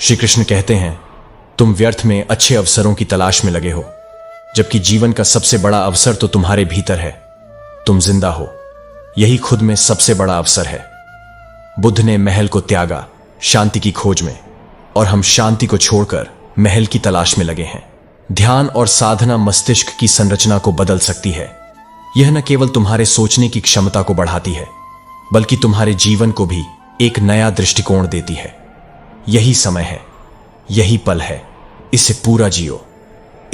श्री कृष्ण कहते हैं, तुम व्यर्थ में अच्छे अवसरों की तलाश में लगे हो, जबकि जीवन का सबसे बड़ा अवसर तो तुम्हारे भीतर है। तुम जिंदा हो, यही खुद में सबसे बड़ा अवसर है। बुद्ध ने महल को त्यागा शांति की खोज में, और हम शांति को छोड़कर महल की तलाश में लगे हैं। ध्यान और साधना मस्तिष्क की संरचना को बदल सकती है। यह न केवल तुम्हारे सोचने की क्षमता को बढ़ाती है, बल्कि तुम्हारे जीवन को भी एक नया दृष्टिकोण देती है। यही समय है, यही पल है, इसे पूरा जियो,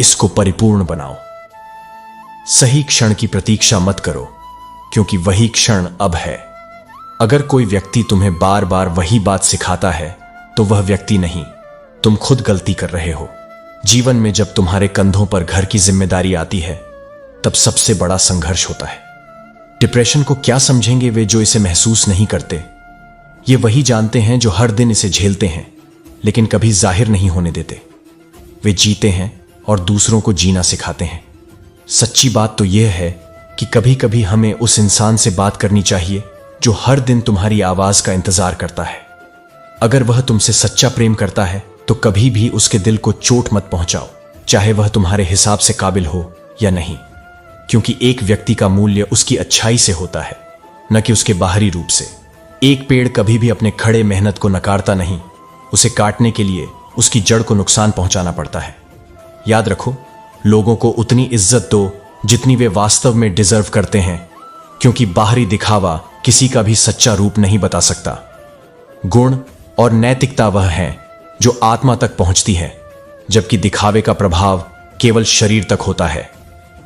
इसको परिपूर्ण बनाओ। सही क्षण की प्रतीक्षा मत करो, क्योंकि वही क्षण अब है। अगर कोई व्यक्ति तुम्हें बार बार वही बात सिखाता है, तो वह व्यक्ति नहीं, तुम खुद गलती कर रहे हो। जीवन में जब तुम्हारे कंधों पर घर की जिम्मेदारी आती है, तब सबसे बड़ा संघर्ष होता है। डिप्रेशन को क्या समझेंगे वे जो इसे महसूस नहीं करते? ये वही जानते हैं जो हर दिन इसे झेलते हैं, लेकिन कभी जाहिर नहीं होने देते। वे जीते हैं और दूसरों को जीना सिखाते हैं। सच्ची बात तो यह है कि कभी कभी हमें उस इंसान से बात करनी चाहिए जो हर दिन तुम्हारी आवाज का इंतजार करता है। अगर वह तुमसे सच्चा प्रेम करता है, तो कभी भी उसके दिल को चोट मत पहुंचाओ, चाहे वह तुम्हारे हिसाब से काबिल हो या नहीं, क्योंकि एक व्यक्ति का मूल्य उसकी अच्छाई से होता है, न कि उसके बाहरी रूप से। एक पेड़ कभी भी अपने खड़े मेहनत को नकारता नहीं, उसे काटने के लिए उसकी जड़ को नुकसान पहुंचाना पड़ता है। याद रखो, लोगों को उतनी इज्जत दो जितनी वे वास्तव में डिजर्व करते हैं, क्योंकि बाहरी दिखावा किसी का भी सच्चा रूप नहीं बता सकता। गुण और नैतिकता वह है जो आत्मा तक पहुंचती है, जबकि दिखावे का प्रभाव केवल शरीर तक होता है।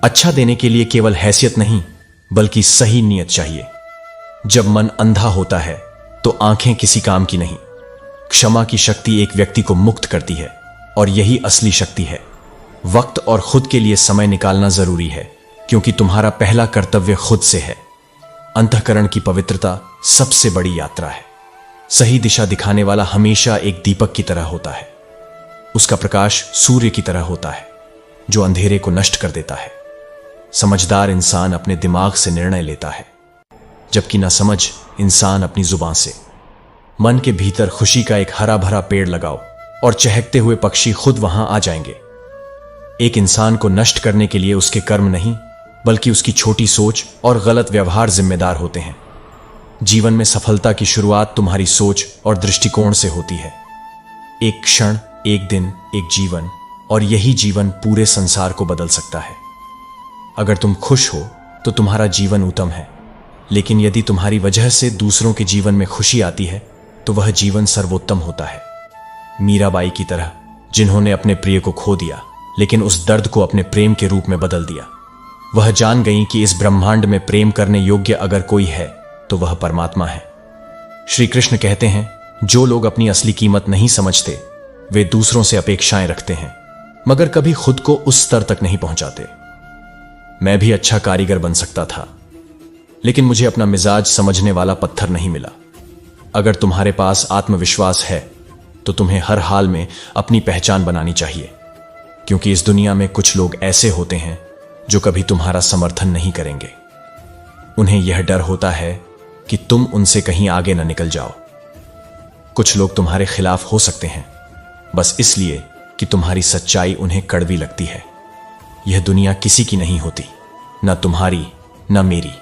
अच्छा देने के लिए केवल हैसियत नहीं, बल्कि सही नीयत चाहिए। जब मन अंधा होता है, तो आंखें किसी काम की नहीं। क्षमा की शक्ति एक व्यक्ति को मुक्त करती है, और यही असली शक्ति है। वक्त और खुद के लिए समय निकालना जरूरी है, क्योंकि तुम्हारा पहला कर्तव्य खुद से है। अंतःकरण की पवित्रता सबसे बड़ी यात्रा है। सही दिशा दिखाने वाला हमेशा एक दीपक की तरह होता है। उसका प्रकाश सूर्य की तरह होता है, जो अंधेरे को नष्ट कर देता है। समझदार इंसान अपने दिमाग से निर्णय लेता है, जबकि नासमझ इंसान अपनी जुबान से। मन के भीतर खुशी का एक हरा भरा पेड़ लगाओ, और चहकते हुए पक्षी खुद वहां आ जाएंगे। एक इंसान को नष्ट करने के लिए उसके कर्म नहीं, बल्कि उसकी छोटी सोच और गलत व्यवहार जिम्मेदार होते हैं। जीवन में सफलता की शुरुआत तुम्हारी सोच और दृष्टिकोण से होती है। एक क्षण, एक दिन, एक जीवन, और यही जीवन पूरे संसार को बदल सकता है। अगर तुम खुश हो तो तुम्हारा जीवन उत्तम है, लेकिन यदि तुम्हारी वजह से दूसरों के जीवन में खुशी आती है, तो वह जीवन सर्वोत्तम होता है। मीराबाई की तरह, जिन्होंने अपने प्रिय को खो दिया, लेकिन उस दर्द को अपने प्रेम के रूप में बदल दिया। वह जान गईं कि इस ब्रह्मांड में प्रेम करने योग्य अगर कोई है, तो वह परमात्मा है। श्री कृष्ण कहते हैं, जो लोग अपनी असली कीमत नहीं समझते, वे दूसरों से अपेक्षाएं रखते हैं, मगर कभी खुद को उस स्तर तक नहीं पहुंचाते। मैं भी अच्छा कारीगर बन सकता था, लेकिन मुझे अपना मिजाज समझने वाला पत्थर नहीं मिला। अगर तुम्हारे पास आत्मविश्वास है, तो तुम्हें हर हाल में अपनी पहचान बनानी चाहिए, क्योंकि इस दुनिया में कुछ लोग ऐसे होते हैं जो कभी तुम्हारा समर्थन नहीं करेंगे। उन्हें यह डर होता है कि तुम उनसे कहीं आगे न निकल जाओ। कुछ लोग तुम्हारे खिलाफ हो सकते हैं, बस इसलिए कि तुम्हारी सच्चाई उन्हें कड़वी लगती है। यह दुनिया किसी की नहीं होती, न तुम्हारी न मेरी,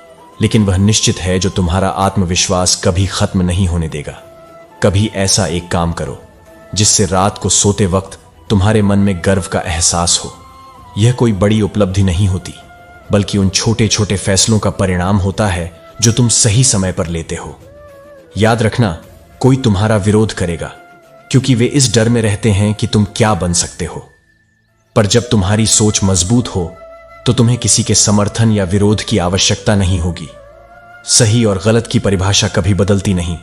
लेकिन वह निश्चित है जो तुम्हारा आत्मविश्वास कभी खत्म नहीं होने देगा। कभी ऐसा एक काम करो जिससे रात को सोते वक्त तुम्हारे मन में गर्व का एहसास हो। यह कोई बड़ी उपलब्धि नहीं होती, बल्कि उन छोटे छोटे फैसलों का परिणाम होता है जो तुम सही समय पर लेते हो। याद रखना, कोई तुम्हारा विरोध करेगा, क्योंकि वे इस डर में रहते हैं कि तुम क्या बन सकते हो। पर जब तुम्हारी सोच मजबूत हो, तो तुम्हें किसी के समर्थन या विरोध की आवश्यकता नहीं होगी। सही और गलत की परिभाषा कभी बदलती नहीं,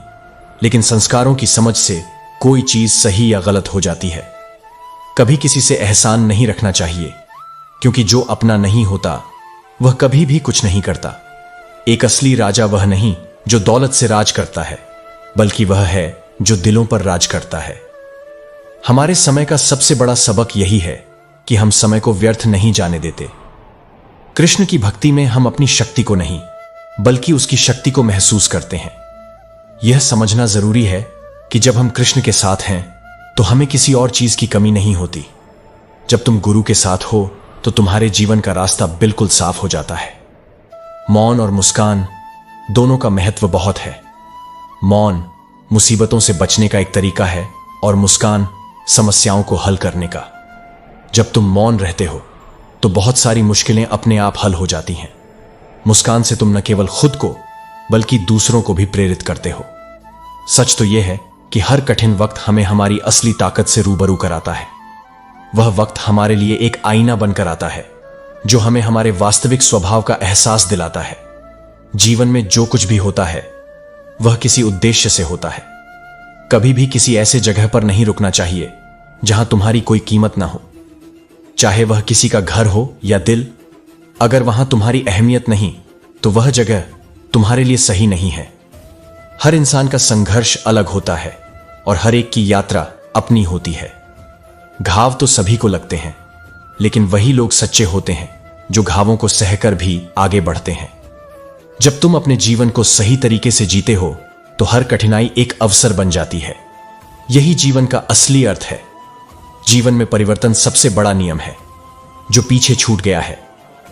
लेकिन संस्कारों की समझ से कोई चीज सही या गलत हो जाती है। कभी किसी से एहसान नहीं रखना चाहिए, क्योंकि जो अपना नहीं होता वह कभी भी कुछ नहीं करता। एक असली राजा वह नहीं जो दौलत से राज करता है, बल्कि वह है जो दिलों पर राज करता है। हमारे समय का सबसे बड़ा सबक यही है कि हम समय को व्यर्थ नहीं जाने देते। कृष्ण की भक्ति में हम अपनी शक्ति को नहीं, बल्कि उसकी शक्ति को महसूस करते हैं। यह समझना जरूरी है कि जब हम कृष्ण के साथ हैं, तो हमें किसी और चीज की कमी नहीं होती। जब तुम गुरु के साथ हो तो तुम्हारे जीवन का रास्ता बिल्कुल साफ हो जाता है। मौन और मुस्कान दोनों का महत्व बहुत है। मौन मुसीबतों से बचने का एक तरीका है और मुस्कान समस्याओं को हल करने का। जब तुम मौन रहते हो तो बहुत सारी मुश्किलें अपने आप हल हो जाती हैं। मुस्कान से तुम न केवल खुद को बल्कि दूसरों को भी प्रेरित करते हो। सच तो यह है कि हर कठिन वक्त हमें हमारी असली ताकत से रूबरू कराता है। वह वक्त हमारे लिए एक आईना बनकर आता है जो हमें हमारे वास्तविक स्वभाव का एहसास दिलाता है। जीवन में जो कुछ भी होता है वह किसी उद्देश्य से होता है। कभी भी किसी ऐसे जगह पर नहीं रुकना चाहिए जहां तुम्हारी कोई कीमत ना हो, चाहे वह किसी का घर हो या दिल। अगर वहां तुम्हारी अहमियत नहीं तो वह जगह तुम्हारे लिए सही नहीं है। हर इंसान का संघर्ष अलग होता है और हर एक की यात्रा अपनी होती है। घाव तो सभी को लगते हैं, लेकिन वही लोग सच्चे होते हैं जो घावों को सहकर भी आगे बढ़ते हैं। जब तुम अपने जीवन को सही तरीके से जीते हो तो हर कठिनाई एक अवसर बन जाती है। यही जीवन का असली अर्थ है। जीवन में परिवर्तन सबसे बड़ा नियम है। जो पीछे छूट गया है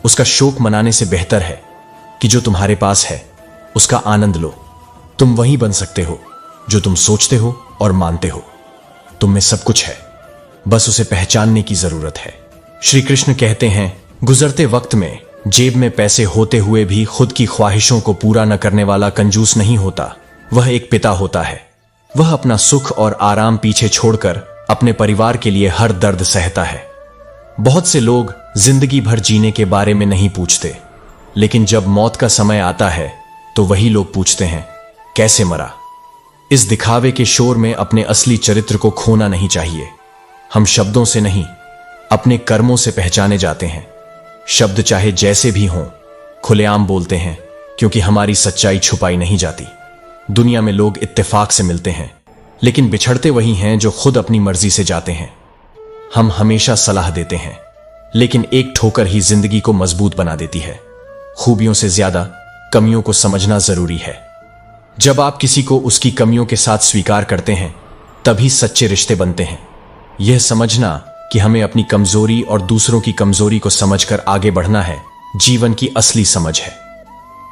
उसका शोक मनाने से बेहतर है कि जो तुम्हारे पास है उसका आनंद लो। तुम वही बन सकते हो जो तुम सोचते हो और मानते हो। तुम में सब कुछ है, बस उसे पहचानने की जरूरत है। श्री कृष्ण कहते हैं, गुजरते वक्त में जेब में पैसे होते हुए भी खुद की ख्वाहिशों को पूरा न करने वाला कंजूस नहीं होता, वह एक पिता होता है। वह अपना सुख और आराम पीछे छोड़कर अपने परिवार के लिए हर दर्द सहता है। बहुत से लोग जिंदगी भर जीने के बारे में नहीं पूछते, लेकिन जब मौत का समय आता है तो वही लोग पूछते हैं, कैसे मरा। इस दिखावे के शोर में अपने असली चरित्र को खोना नहीं चाहिए। हम शब्दों से नहीं, अपने कर्मों से पहचाने जाते हैं। शब्द चाहे जैसे भी हों, खुलेआम बोलते हैं क्योंकि हमारी सच्चाई छुपाई नहीं जाती। दुनिया में लोग इत्तेफाक से मिलते हैं, लेकिन बिछड़ते वही हैं जो खुद अपनी मर्जी से जाते हैं। हम हमेशा सलाह देते हैं, लेकिन एक ठोकर ही जिंदगी को मजबूत बना देती है। खूबियों से ज्यादा कमियों को समझना जरूरी है। जब आप किसी को उसकी कमियों के साथ स्वीकार करते हैं तभी सच्चे रिश्ते बनते हैं। यह समझना कि हमें अपनी कमजोरी और दूसरों की कमजोरी को समझकर आगे बढ़ना है, जीवन की असली समझ है।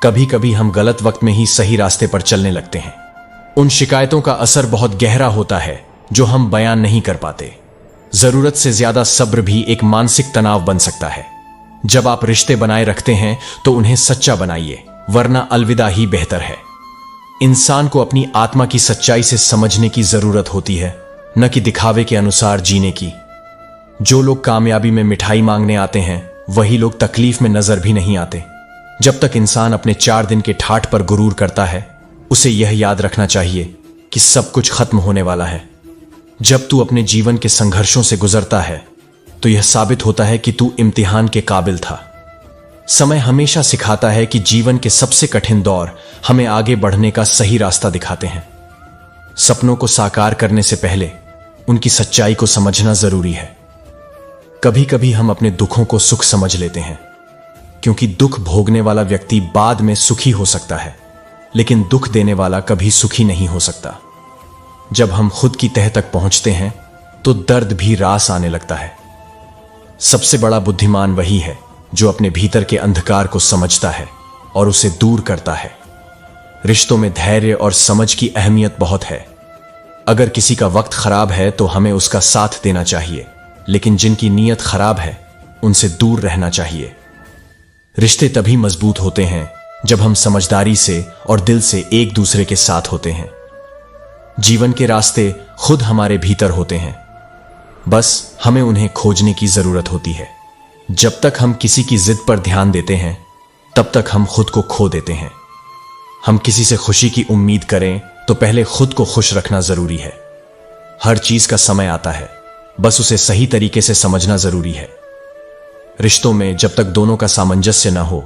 कभी कभी हम गलत वक्त में ही सही रास्ते पर चलने लगते हैं। उन शिकायतों का असर बहुत गहरा होता है जो हम बयान नहीं कर पाते। जरूरत से ज्यादा सब्र भी एक मानसिक तनाव बन सकता है। जब आप रिश्ते बनाए रखते हैं तो उन्हें सच्चा बनाइए, वरना अलविदा ही बेहतर है। इंसान को अपनी आत्मा की सच्चाई से समझने की जरूरत होती है, न कि दिखावे के अनुसार जीने की। जो लोग कामयाबी में मिठाई मांगने आते हैं वही लोग तकलीफ में नजर भी नहीं आते। जब तक इंसान अपने 4 दिन के ठाठ पर गुरूर करता है, उसे यह याद रखना चाहिए कि सब कुछ खत्म होने वाला है। जब तू अपने जीवन के संघर्षों से गुजरता है तो यह साबित होता है कि तू इम्तिहान के काबिल था। समय हमेशा सिखाता है कि जीवन के सबसे कठिन दौर हमें आगे बढ़ने का सही रास्ता दिखाते हैं। सपनों को साकार करने से पहले उनकी सच्चाई को समझना जरूरी है। कभी कभी हम अपने दुखों को सुख समझ लेते हैं, क्योंकि दुख भोगने वाला व्यक्ति बाद में सुखी हो सकता है, लेकिन दुख देने वाला कभी सुखी नहीं हो सकता। जब हम खुद की तह तक पहुंचते हैं तो दर्द भी रास आने लगता है। सबसे बड़ा बुद्धिमान वही है जो अपने भीतर के अंधकार को समझता है और उसे दूर करता है। रिश्तों में धैर्य और समझ की अहमियत बहुत है। अगर किसी का वक्त खराब है तो हमें उसका साथ देना चाहिए, लेकिन जिनकी नीयत खराब है उनसे दूर रहना चाहिए। रिश्ते तभी मजबूत होते हैं जब हम समझदारी से और दिल से एक दूसरे के साथ होते हैं। जीवन के रास्ते खुद हमारे भीतर होते हैं, बस हमें उन्हें खोजने की जरूरत होती है। जब तक हम किसी की जिद पर ध्यान देते हैं तब तक हम खुद को खो देते हैं। हम किसी से खुशी की उम्मीद करें तो पहले खुद को खुश रखना जरूरी है। हर चीज का समय आता है, बस उसे सही तरीके से समझना जरूरी है। रिश्तों में जब तक दोनों का सामंजस्य न हो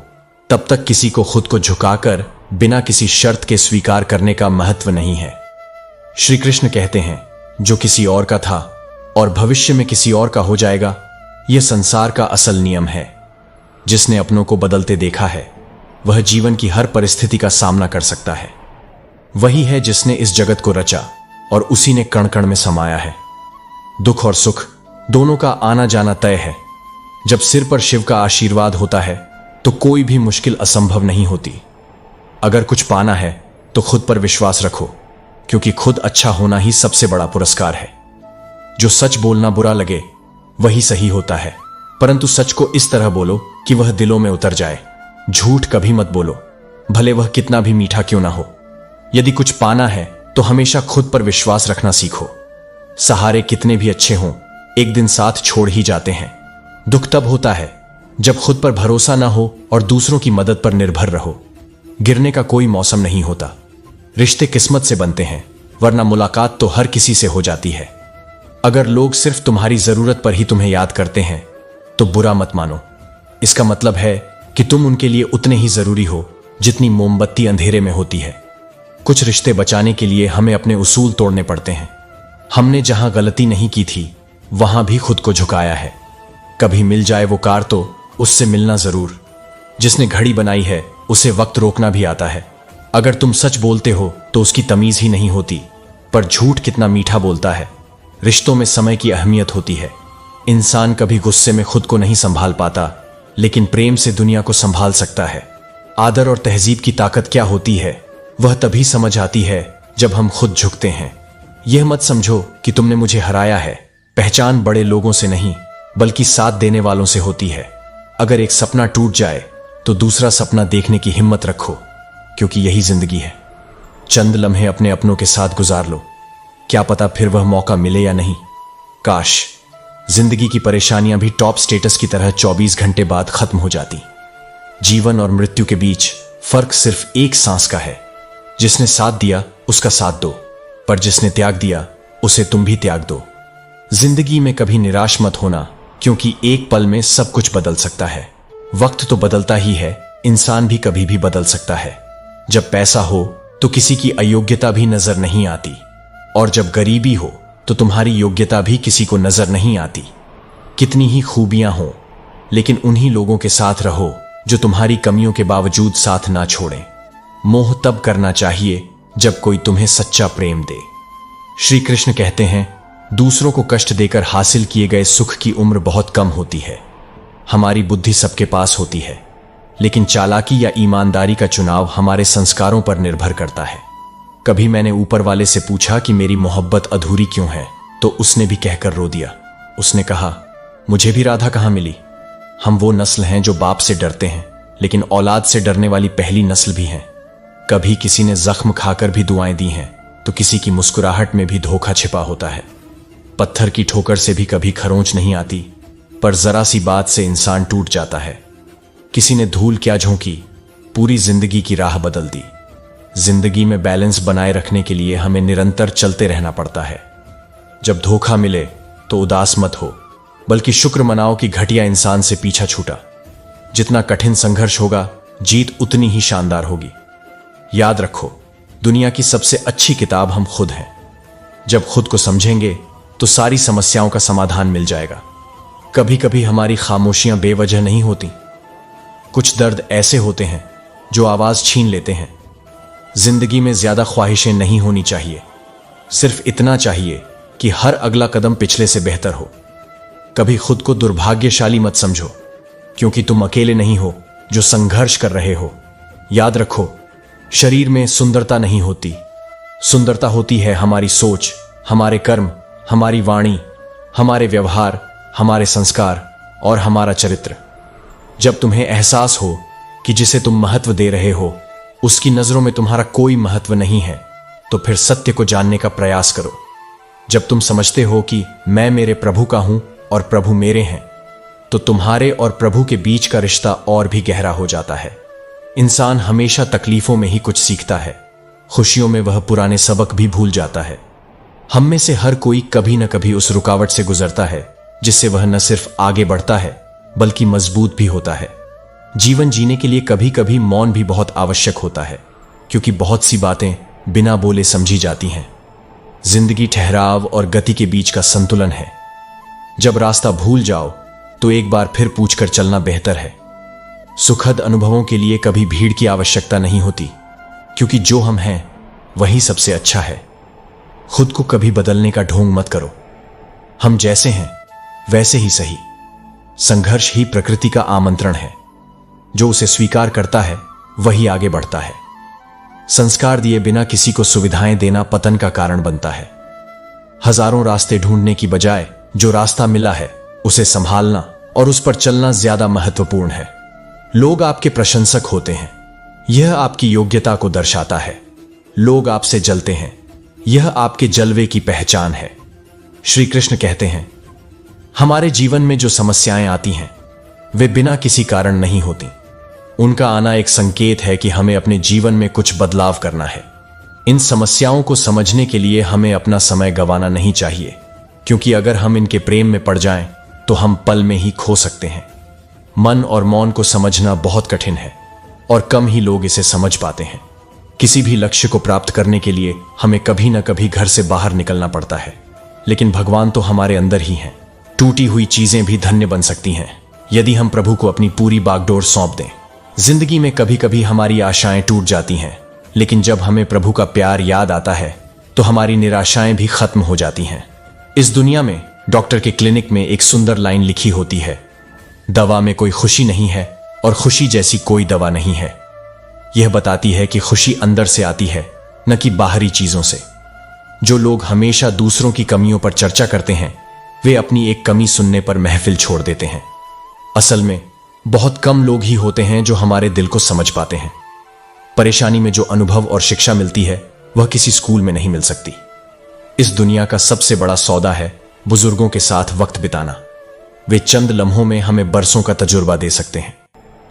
तब तक किसी को खुद को झुकाकर बिना किसी शर्त के स्वीकार करने का महत्व नहीं है। श्री कृष्ण कहते हैं, जो किसी और का था और भविष्य में किसी और का हो जाएगा, यह संसार का असल नियम है। जिसने अपनों को बदलते देखा है वह जीवन की हर परिस्थिति का सामना कर सकता है। वही है जिसने इस जगत को रचा और उसी ने कण कण में समाया है। दुख और सुख दोनों का आना जाना तय है। जब सिर पर शिव का आशीर्वाद होता है तो कोई भी मुश्किल असंभव नहीं होती। अगर कुछ पाना है तो खुद पर विश्वास रखो, क्योंकि खुद अच्छा होना ही सबसे बड़ा पुरस्कार है। जो सच बोलना बुरा लगे वही सही होता है, परंतु सच को इस तरह बोलो कि वह दिलों में उतर जाए। झूठ कभी मत बोलो, भले वह कितना भी मीठा क्यों ना हो। यदि कुछ पाना है तो हमेशा खुद पर विश्वास रखना सीखो। सहारे कितने भी अच्छे हों, एक दिन साथ छोड़ ही जाते हैं। दुख तब होता है जब खुद पर भरोसा ना हो और दूसरों की मदद पर निर्भर रहो। गिरने का कोई मौसम नहीं होता। रिश्ते किस्मत से बनते हैं, वरना मुलाकात तो हर किसी से हो जाती है। अगर लोग सिर्फ तुम्हारी जरूरत पर ही तुम्हें याद करते हैं तो बुरा मत मानो। इसका मतलब है कि तुम उनके लिए उतने ही जरूरी हो जितनी मोमबत्ती अंधेरे में होती है। कुछ रिश्ते बचाने के लिए हमें अपने उसूल तोड़ने पड़ते हैं। हमने जहां गलती नहीं की थी वहां भी खुद को झुकाया है। कभी मिल जाए वो कार तो उससे मिलना जरूर। जिसने घड़ी बनाई है उसे वक्त रोकना भी आता है। अगर तुम सच बोलते हो तो उसकी तमीज ही नहीं होती, पर झूठ कितना मीठा बोलता है। रिश्तों में समय की अहमियत होती है। इंसान कभी गुस्से में खुद को नहीं संभाल पाता, लेकिन प्रेम से दुनिया को संभाल सकता है। आदर और तहजीब की ताकत क्या होती है वह तभी समझ आती है जब हम खुद झुकते हैं। यह मत समझो कि तुमने मुझे हराया है। पहचान बड़े लोगों से नहीं बल्कि साथ देने वालों से होती है। अगर एक सपना टूट जाए तो दूसरा सपना देखने की हिम्मत रखो, क्योंकि यही जिंदगी है। चंद लम्हे अपने अपनों के साथ गुजार लो, क्या पता फिर वह मौका मिले या नहीं। काश जिंदगी की परेशानियां भी टॉप स्टेटस की तरह 24 घंटे बाद खत्म हो जाती। जीवन और मृत्यु के बीच फर्क सिर्फ एक सांस का है। जिसने साथ दिया उसका साथ दो, पर जिसने त्याग दिया उसे तुम भी त्याग दो। जिंदगी में कभी निराश मत होना, क्योंकि एक पल में सब कुछ बदल सकता है। वक्त तो बदलता ही है, इंसान भी कभी भी बदल सकता है। जब पैसा हो तो किसी की अयोग्यता भी नजर नहीं आती, और जब गरीबी हो तो तुम्हारी योग्यता भी किसी को नजर नहीं आती। कितनी ही खूबियां हो, लेकिन उन्हीं लोगों के साथ रहो जो तुम्हारी कमियों के बावजूद साथ ना छोड़ें। मोह तब करना चाहिए जब कोई तुम्हें सच्चा प्रेम दे। श्री कृष्ण कहते हैं, दूसरों को कष्ट देकर हासिल किए गए सुख की उम्र बहुत कम होती है। हमारी बुद्धि सबके पास होती है, लेकिन चालाकी या ईमानदारी का चुनाव हमारे संस्कारों पर निर्भर करता है। कभी मैंने ऊपर वाले से पूछा कि मेरी मोहब्बत अधूरी क्यों है, तो उसने भी कहकर रो दिया। उसने कहा, मुझे भी राधा कहां मिली। हम वो नस्ल हैं जो बाप से डरते हैं, लेकिन औलाद से डरने वाली पहली नस्ल भी हैं। कभी किसी ने जख्म खाकर भी दुआएं दी हैं, तो किसी की मुस्कुराहट में भी धोखा छिपा होता है। पत्थर की ठोकर से भी कभी खरोंच नहीं आती, पर जरा सी बात से इंसान टूट जाता है। किसी ने धूल क्या झोंकी, पूरी जिंदगी की राह बदल दी। जिंदगी में बैलेंस बनाए रखने के लिए हमें निरंतर चलते रहना पड़ता है। जब धोखा मिले तो उदास मत हो, बल्कि शुक्र मनाओ कि घटिया इंसान से पीछा छूटा। जितना कठिन संघर्ष होगा, जीत उतनी ही शानदार होगी। याद रखो, दुनिया की सबसे अच्छी किताब हम खुद हैं। जब खुद को समझेंगे तो सारी समस्याओं का समाधान मिल जाएगा। कभी कभी हमारी खामोशियां बेवजह नहीं होती। कुछ दर्द ऐसे होते हैं जो आवाज छीन लेते हैं। जिंदगी में ज्यादा ख्वाहिशें नहीं होनी चाहिए, सिर्फ इतना चाहिए कि हर अगला कदम पिछले से बेहतर हो। कभी खुद को दुर्भाग्यशाली मत समझो, क्योंकि तुम अकेले नहीं हो जो संघर्ष कर रहे हो। याद रखो, शरीर में सुंदरता नहीं होती, सुंदरता होती है हमारी सोच, हमारे कर्म, हमारी वाणी, हमारे व्यवहार, हमारे संस्कार और हमारा चरित्र। जब तुम्हें एहसास हो कि जिसे तुम महत्व दे रहे हो उसकी नजरों में तुम्हारा कोई महत्व नहीं है, तो फिर सत्य को जानने का प्रयास करो। जब तुम समझते हो कि मैं मेरे प्रभु का हूं और प्रभु मेरे हैं, तो तुम्हारे और प्रभु के बीच का रिश्ता और भी गहरा हो जाता है। इंसान हमेशा तकलीफों में ही कुछ सीखता है, खुशियों में वह पुराने सबक भी भूल जाता है। हम में से हर कोई कभी न कभी उस रुकावट से गुजरता है जिससे वह न सिर्फ आगे बढ़ता है बल्कि मजबूत भी होता है। जीवन जीने के लिए कभी कभी मौन भी बहुत आवश्यक होता है, क्योंकि बहुत सी बातें बिना बोले समझी जाती हैं। जिंदगी ठहराव और गति के बीच का संतुलन है। जब रास्ता भूल जाओ तो एक बार फिर पूछकर चलना बेहतर है। सुखद अनुभवों के लिए कभी भीड़ की आवश्यकता नहीं होती, क्योंकि जो हम हैं वही सबसे अच्छा है। खुद को कभी बदलने का ढोंग मत करो। हम जैसे हैं वैसे ही सही। संघर्ष ही प्रकृति का आमंत्रण है। जो उसे स्वीकार करता है वही आगे बढ़ता है। संस्कार दिए बिना किसी को सुविधाएं देना पतन का कारण बनता है। हजारों रास्ते ढूंढने की बजाय जो रास्ता मिला है उसे संभालना और उस पर चलना ज्यादा महत्वपूर्ण है। लोग आपके प्रशंसक होते हैं, यह आपकी योग्यता को दर्शाता है। लोग आपसे जलते हैं, यह आपके जलवे की पहचान है। श्री कृष्ण कहते हैं, हमारे जीवन में जो समस्याएं आती हैं वे बिना किसी कारण नहीं होती। उनका आना एक संकेत है कि हमें अपने जीवन में कुछ बदलाव करना है। इन समस्याओं को समझने के लिए हमें अपना समय गंवाना नहीं चाहिए, क्योंकि अगर हम इनके प्रेम में पड़ जाएं तो हम पल में ही खो सकते हैं। मन और मौन को समझना बहुत कठिन है और कम ही लोग इसे समझ पाते हैं। किसी भी लक्ष्य को प्राप्त करने के लिए हमें कभी ना कभी घर से बाहर निकलना पड़ता है, लेकिन भगवान तो हमारे अंदर ही हैं। टूटी हुई चीजें भी धन्य बन सकती हैं यदि हम प्रभु को अपनी पूरी बागडोर सौंप दें। जिंदगी में कभी कभी हमारी आशाएं टूट जाती हैं, लेकिन जब हमें प्रभु का प्यार याद आता है तो हमारी निराशाएं भी खत्म हो जाती हैं। इस दुनिया में डॉक्टर के क्लिनिक में एक सुंदर लाइन लिखी होती है, दवा में कोई खुशी नहीं है और खुशी जैसी कोई दवा नहीं है। यह बताती है कि खुशी अंदर से आती है, न कि बाहरी चीजों से। जो लोग हमेशा दूसरों की कमियों पर चर्चा करते हैं वे अपनी एक कमी सुनने पर महफिल छोड़ देते हैं। असल में बहुत कम लोग ही होते हैं जो हमारे दिल को समझ पाते हैं। परेशानी में जो अनुभव और शिक्षा मिलती है वह किसी स्कूल में नहीं मिल सकती। इस दुनिया का सबसे बड़ा सौदा है बुजुर्गों के साथ वक्त बिताना। वे चंद लम्हों में हमें बरसों का तजुर्बा दे सकते हैं।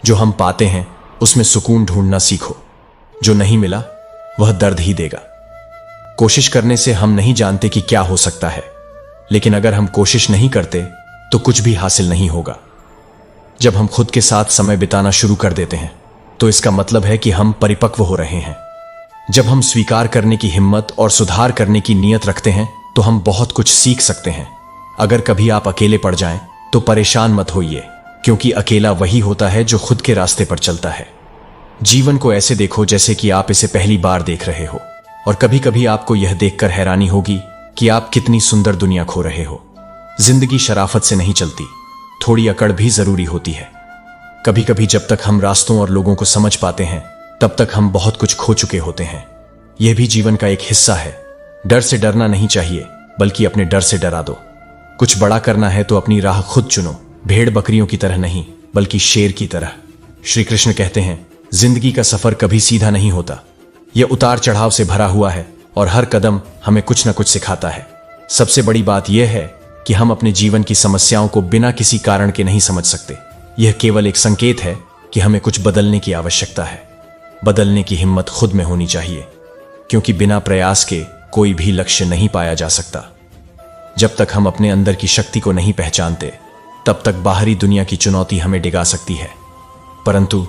जो हम पाते हैं उसमें सुकून ढूंढना सीखो, जो नहीं मिला वह दर्द ही देगा। कोशिश करने से हम नहीं जानते कि क्या हो सकता है, लेकिन अगर हम कोशिश नहीं करते तो कुछ भी हासिल नहीं होगा। जब हम खुद के साथ समय बिताना शुरू कर देते हैं तो इसका मतलब है कि हम परिपक्व हो रहे हैं। जब हम स्वीकार करने की हिम्मत और सुधार करने की नीयत रखते हैं तो हम बहुत कुछ सीख सकते हैं। अगर कभी आप अकेले पड़ जाएं तो परेशान मत होइए, क्योंकि अकेला वही होता है जो खुद के रास्ते पर चलता है। जीवन को ऐसे देखो जैसे कि आप इसे पहली बार देख रहे हो, और कभी कभी आपको यह देखकर हैरानी होगी कि आप कितनी सुंदर दुनिया खो रहे हो। जिंदगी शराफत से नहीं चलती, थोड़ी अकड़ भी जरूरी होती है। कभी कभी जब तक हम रास्तों और लोगों को समझ पाते हैं तब तक हम बहुत कुछ खो चुके होते हैं। यह भी जीवन का एक हिस्सा है। डर से डरना नहीं चाहिए, बल्कि अपने डर से डरा दो। कुछ बड़ा करना है तो अपनी राह खुद चुनो, भेड़ बकरियों की तरह नहीं बल्कि शेर की तरह। श्री कृष्ण कहते हैं, जिंदगी का सफर कभी सीधा नहीं होता। यह उतार चढ़ाव से भरा हुआ है और हर कदम हमें कुछ न कुछ सिखाता है। सबसे बड़ी बात यह है कि हम अपने जीवन की समस्याओं को बिना किसी कारण के नहीं समझ सकते। यह केवल एक संकेत है कि हमें कुछ बदलने की आवश्यकता है। बदलने की हिम्मत खुद में होनी चाहिए, क्योंकि बिना प्रयास के कोई भी लक्ष्य नहीं पाया जा सकता। जब तक हम अपने अंदर की शक्ति को नहीं पहचानते तब तक बाहरी दुनिया की चुनौती हमें डिगा सकती है। परंतु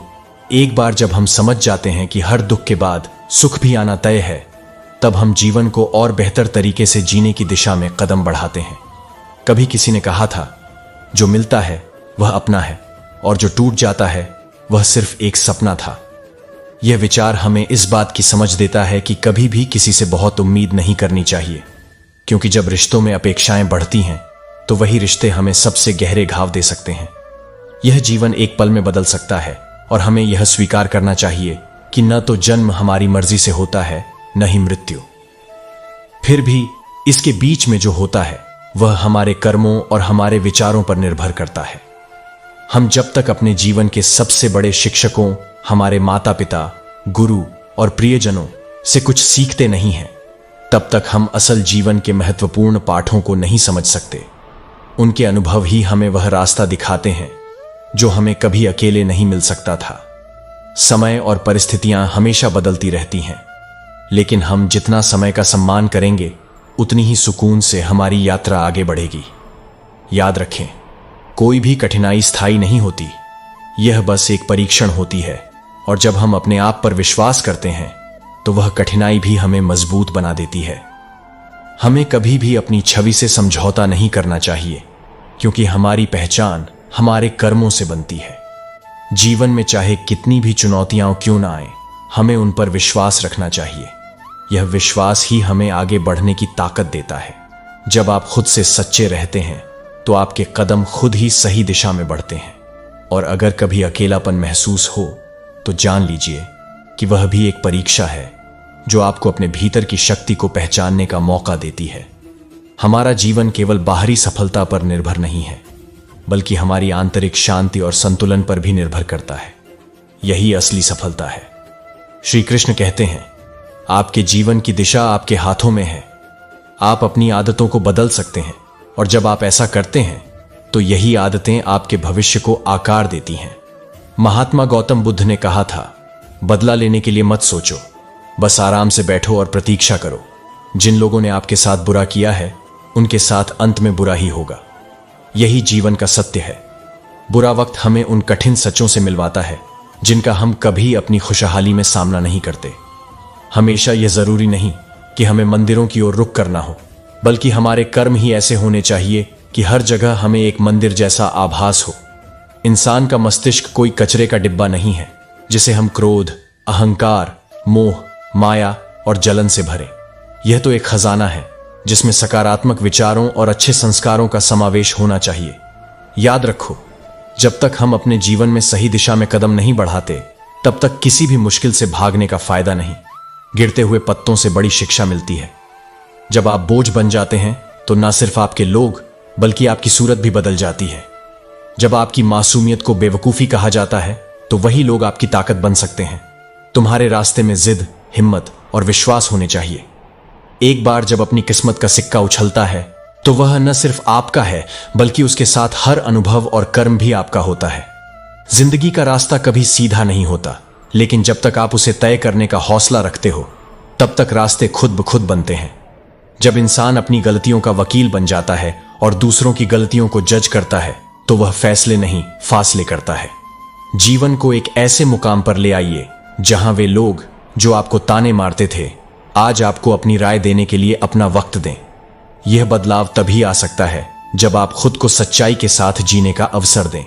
एक बार जब हम समझ जाते हैं कि हर दुख के बाद सुख भी आना तय है, तब हम जीवन को और बेहतर तरीके से जीने की दिशा में कदम बढ़ाते हैं। कभी किसी ने कहा था, जो मिलता है वह अपना है और जो टूट जाता है वह सिर्फ एक सपना था। यह विचार हमें इस बात की समझ देता है कि कभी भी किसी से बहुत उम्मीद नहीं करनी चाहिए, क्योंकि जब रिश्तों में अपेक्षाएं बढ़ती हैं तो वही रिश्ते हमें सबसे गहरे घाव दे सकते हैं। यह जीवन एक पल में बदल सकता है और हमें यह स्वीकार करना चाहिए कि न तो जन्म हमारी मर्जी से होता है, न ही मृत्यु। फिर भी इसके बीच में जो होता है वह हमारे कर्मों और हमारे विचारों पर निर्भर करता है। हम जब तक अपने जीवन के सबसे बड़े शिक्षकों, हमारे माता पिता, गुरु और प्रियजनों से कुछ सीखते नहीं हैं, तब तक हम असल जीवन के महत्वपूर्ण पाठों को नहीं समझ सकते। उनके अनुभव ही हमें वह रास्ता दिखाते हैं जो हमें कभी अकेले नहीं मिल सकता था। समय और परिस्थितियां हमेशा बदलती रहती हैं, लेकिन हम जितना समय का सम्मान करेंगे उतनी ही सुकून से हमारी यात्रा आगे बढ़ेगी। याद रखें, कोई भी कठिनाई स्थायी नहीं होती, यह बस एक परीक्षण होती है, और जब हम अपने आप पर विश्वास करते हैं तो वह कठिनाई भी हमें मजबूत बना देती है। हमें कभी भी अपनी छवि से समझौता नहीं करना चाहिए, क्योंकि हमारी पहचान हमारे कर्मों से बनती है। जीवन में चाहे कितनी भी चुनौतियां क्यों ना आए, हमें उन पर विश्वास रखना चाहिए। यह विश्वास ही हमें आगे बढ़ने की ताकत देता है। जब आप खुद से सच्चे रहते हैं तो आपके कदम खुद ही सही दिशा में बढ़ते हैं। और अगर कभी अकेलापन महसूस हो तो जान लीजिए कि वह भी एक परीक्षा है जो आपको अपने भीतर की शक्ति को पहचानने का मौका देती है। हमारा जीवन केवल बाहरी सफलता पर निर्भर नहीं है, बल्कि हमारी आंतरिक शांति और संतुलन पर भी निर्भर करता है। यही असली सफलता है। श्री कृष्ण कहते हैं, आपके जीवन की दिशा आपके हाथों में है। आप अपनी आदतों को बदल सकते हैं, और जब आप ऐसा करते हैं तो यही आदतें आपके भविष्य को आकार देती हैं। महात्मा गौतम बुद्ध ने कहा था, बदला लेने के लिए मत सोचो, बस आराम से बैठो और प्रतीक्षा करो। जिन लोगों ने आपके साथ बुरा किया है उनके साथ अंत में बुरा ही होगा। यही जीवन का सत्य है। बुरा वक्त हमें उन कठिन सच्चों से मिलवाता है जिनका हम कभी अपनी खुशहाली में सामना नहीं करते। हमेशा यह जरूरी नहीं कि हमें मंदिरों की ओर रुख करना हो, बल्कि हमारे कर्म ही ऐसे होने चाहिए कि हर जगह हमें एक मंदिर जैसा आभास हो। इंसान का मस्तिष्क कोई कचरे का डिब्बा नहीं है जिसे हम क्रोध, अहंकार, मोह, माया और जलन से भरें। यह तो एक खजाना है जिसमें सकारात्मक विचारों और अच्छे संस्कारों का समावेश होना चाहिए। याद रखो, जब तक हम अपने जीवन में सही दिशा में कदम नहीं बढ़ाते, तब तक किसी भी मुश्किल से भागने का फायदा नहीं। गिरते हुए पत्तों से बड़ी शिक्षा मिलती है। जब आप बोझ बन जाते हैं तो ना सिर्फ आपके लोग बल्कि आपकी सूरत भी बदल जाती है। जब आपकी मासूमियत को बेवकूफी कहा जाता है तो वही लोग आपकी ताकत बन सकते हैं। तुम्हारे रास्ते में जिद, हिम्मत और विश्वास होने चाहिए। एक बार जब अपनी किस्मत का सिक्का उछलता है तो वह न सिर्फ आपका है बल्कि उसके साथ हर अनुभव और कर्म भी आपका होता है। जिंदगी का रास्ता कभी सीधा नहीं होता, लेकिन जब तक आप उसे तय करने का हौसला रखते हो तब तक रास्ते खुद ब खुद बनते हैं। जब इंसान अपनी गलतियों का वकील बन जाता है और दूसरों की गलतियों को जज करता है तो वह फैसले नहीं, फासले करता है। जीवन को एक ऐसे मुकाम पर ले आइए जहां वे लोग जो आपको ताने मारते थे आज आपको अपनी राय देने के लिए अपना वक्त दें। यह बदलाव तभी आ सकता है जब आप खुद को सच्चाई के साथ जीने का अवसर दें।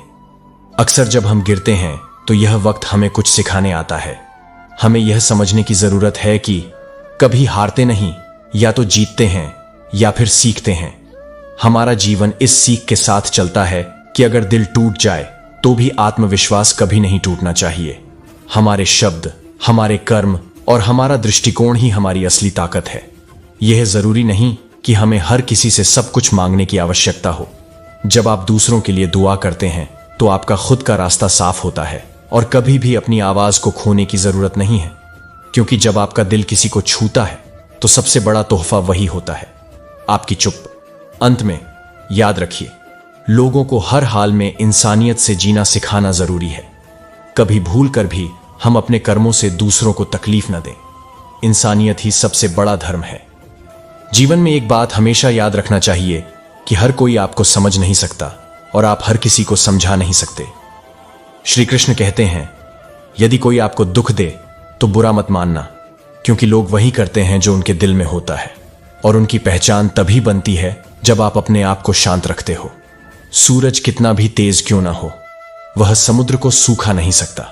अक्सर जब हम गिरते हैं तो यह वक्त हमें कुछ सिखाने आता है। हमें यह समझने की जरूरत है कि कभी हारते नहीं, या तो जीतते हैं या फिर सीखते हैं। हमारा जीवन इस सीख के साथ चलता है कि अगर दिल टूट जाए तो भी आत्मविश्वास कभी नहीं टूटना चाहिए। हमारे शब्द, हमारे कर्म और हमारा दृष्टिकोण ही हमारी असली ताकत है। यह जरूरी नहीं कि हमें हर किसी से सब कुछ मांगने की आवश्यकता हो। जब आप दूसरों के लिए दुआ करते हैं तो आपका खुद का रास्ता साफ होता है और कभी भी अपनी आवाज को खोने की जरूरत नहीं है, क्योंकि जब आपका दिल किसी को छूता है तो सबसे बड़ा तोहफा वही होता है, आपकी चुप। अंत में याद रखिए, लोगों को हर हाल में इंसानियत से जीना सिखाना जरूरी है। कभी भूल कर भी हम अपने कर्मों से दूसरों को तकलीफ न दें। इंसानियत ही सबसे बड़ा धर्म है। जीवन में एक बात हमेशा याद रखना चाहिए कि हर कोई आपको समझ नहीं सकता और आप हर किसी को समझा नहीं सकते। श्री कृष्ण कहते हैं, यदि कोई आपको दुख दे तो बुरा मत मानना, क्योंकि लोग वही करते हैं जो उनके दिल में होता है, और उनकी पहचान तभी बनती है जब आप अपने आप को शांत रखते हो। सूरज कितना भी तेज क्यों ना हो, वह समुद्र को सूखा नहीं सकता।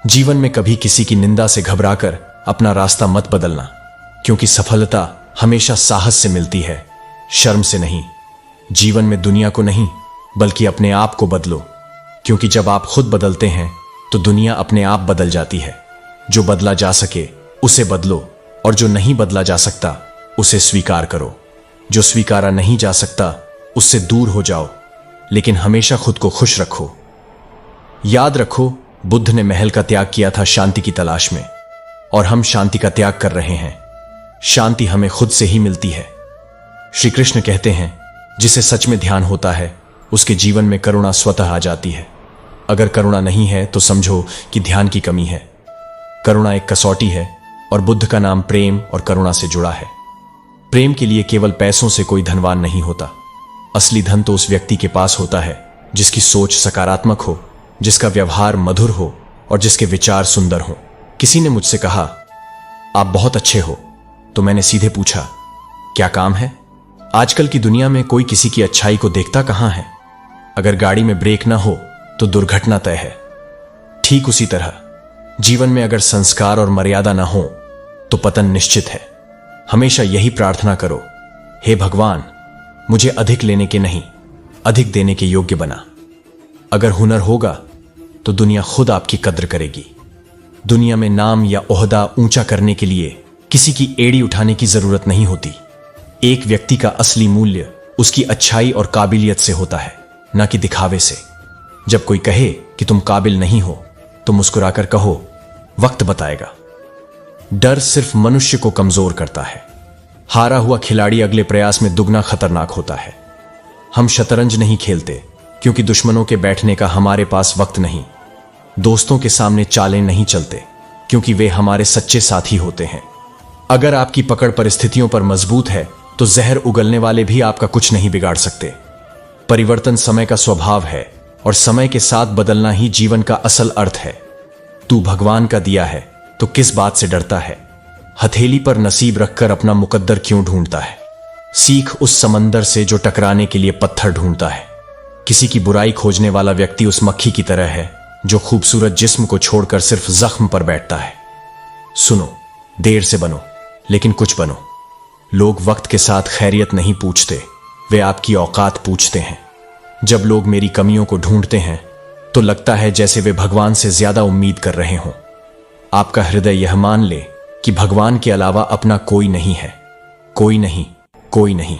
जीवन में कभी किसी की निंदा से घबराकर अपना रास्ता मत बदलना, क्योंकि सफलता हमेशा साहस से मिलती है, शर्म से नहीं। जीवन में दुनिया को नहीं बल्कि अपने आप को बदलो, क्योंकि जब आप खुद बदलते हैं तो दुनिया अपने आप बदल जाती है। जो बदला जा सके उसे बदलो, और जो नहीं बदला जा सकता उसे स्वीकार करो। जो स्वीकारा नहीं जा सकता उससे दूर हो जाओ, लेकिन हमेशा खुद को खुश रखो। याद रखो, बुद्ध ने महल का त्याग किया था शांति की तलाश में, और हम शांति का त्याग कर रहे हैं। शांति हमें खुद से ही मिलती है। श्री कृष्ण कहते हैं, जिसे सच में ध्यान होता है उसके जीवन में करुणा स्वतः आ जाती है। अगर करुणा नहीं है तो समझो कि ध्यान की कमी है। करुणा एक कसौटी है, और बुद्ध का नाम प्रेम और करुणा से जुड़ा है। प्रेम के लिए केवल पैसों से कोई धनवान नहीं होता। असली धन तो उस व्यक्ति के पास होता है जिसकी सोच सकारात्मक हो, जिसका व्यवहार मधुर हो और जिसके विचार सुंदर हो। किसी ने मुझसे कहा, आप बहुत अच्छे हो, तो मैंने सीधे पूछा, क्या काम है? आजकल की दुनिया में कोई किसी की अच्छाई को देखता कहां है? अगर गाड़ी में ब्रेक ना हो तो दुर्घटना तय है। ठीक उसी तरह जीवन में अगर संस्कार और मर्यादा ना हो तो पतन निश्चित है। हमेशा यही प्रार्थना करो, हे भगवान, मुझे अधिक लेने के नहीं, अधिक देने के योग्य बना। अगर हुनर होगा तो दुनिया खुद आपकी कद्र करेगी। दुनिया में नाम या ओहदा ऊंचा करने के लिए किसी की एड़ी उठाने की जरूरत नहीं होती। एक व्यक्ति का असली मूल्य उसकी अच्छाई और काबिलियत से होता है, ना कि दिखावे से। जब कोई कहे कि तुम काबिल नहीं हो तो मुस्कुराकर कहो, वक्त बताएगा। डर सिर्फ मनुष्य को कमजोर करता है। हारा हुआ खिलाड़ी अगले प्रयास में दुगना खतरनाक होता है। हम शतरंज नहीं खेलते क्योंकि दुश्मनों के बैठने का हमारे पास वक्त नहीं। दोस्तों के सामने चालें नहीं चलते क्योंकि वे हमारे सच्चे साथी होते हैं। अगर आपकी पकड़ परिस्थितियों पर मजबूत है तो जहर उगलने वाले भी आपका कुछ नहीं बिगाड़ सकते। परिवर्तन समय का स्वभाव है और समय के साथ बदलना ही जीवन का असल अर्थ है। तू भगवान का दिया है तो किस बात से डरता है? हथेली पर नसीब रखकर अपना मुकद्दर क्यों ढूंढता है? सीख उस समंदर से जो टकराने के लिए पत्थर ढूंढता है। किसी की बुराई खोजने वाला व्यक्ति उस मक्खी की तरह है जो खूबसूरत जिस्म को छोड़कर सिर्फ जख्म पर बैठता है। सुनो, देर से बनो लेकिन कुछ बनो। लोग वक्त के साथ खैरियत नहीं पूछते, वे आपकी औकात पूछते हैं। जब लोग मेरी कमियों को ढूंढते हैं तो लगता है जैसे वे भगवान से ज्यादा उम्मीद कर रहे हों। आपका हृदय यह मान ले कि भगवान के अलावा अपना कोई नहीं है। कोई नहीं, कोई नहीं,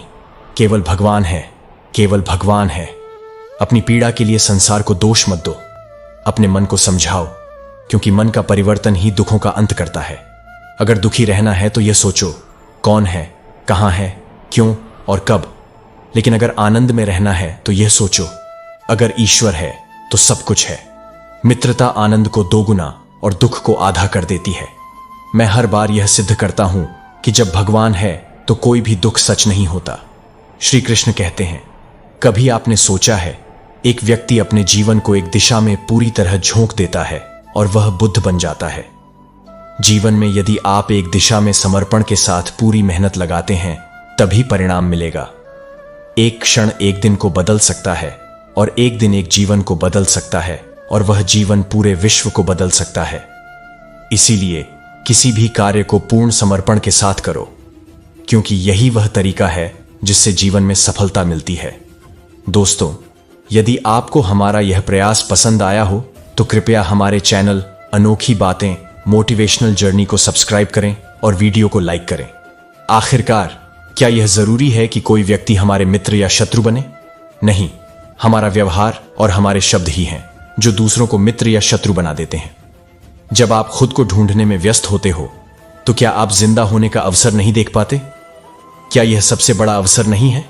केवल भगवान है, केवल भगवान है। अपनी पीड़ा के लिए संसार को दोष मत दो, अपने मन को समझाओ, क्योंकि मन का परिवर्तन ही दुखों का अंत करता है। अगर दुखी रहना है तो यह सोचो, कौन है, कहां है, क्यों और कब। लेकिन अगर आनंद में रहना है तो यह सोचो, अगर ईश्वर है तो सब कुछ है। मित्रता आनंद को दोगुना और दुख को आधा कर देती है। मैं हर बार यह सिद्ध करता हूं कि जब भगवान है तो कोई भी दुख सच नहीं होता। श्री कृष्ण कहते हैं, कभी आपने सोचा है एक व्यक्ति अपने जीवन को एक दिशा में पूरी तरह झोंक देता है और वह बुद्ध बन जाता है। जीवन में यदि आप एक दिशा में समर्पण के साथ पूरी मेहनत लगाते हैं तभी परिणाम मिलेगा। एक क्षण एक दिन को बदल सकता है और एक दिन एक जीवन को बदल सकता है और वह जीवन पूरे विश्व को बदल सकता है। इसीलिए किसी भी कार्य को पूर्ण समर्पण के साथ करो, क्योंकि यही वह तरीका है जिससे जीवन में सफलता मिलती है। दोस्तों, यदि आपको हमारा यह प्रयास पसंद आया हो तो कृपया हमारे चैनल अनोखी बातें मोटिवेशनल जर्नी को सब्सक्राइब करें और वीडियो को लाइक करें। आखिरकार, क्या यह जरूरी है कि कोई व्यक्ति हमारे मित्र या शत्रु बने? नहीं, हमारा व्यवहार और हमारे शब्द ही हैं जो दूसरों को मित्र या शत्रु बना देते हैं। जब आप खुद को ढूंढने में व्यस्त होते हो तो क्या आप जिंदा होने का अवसर नहीं देख पाते? क्या यह सबसे बड़ा अवसर नहीं है?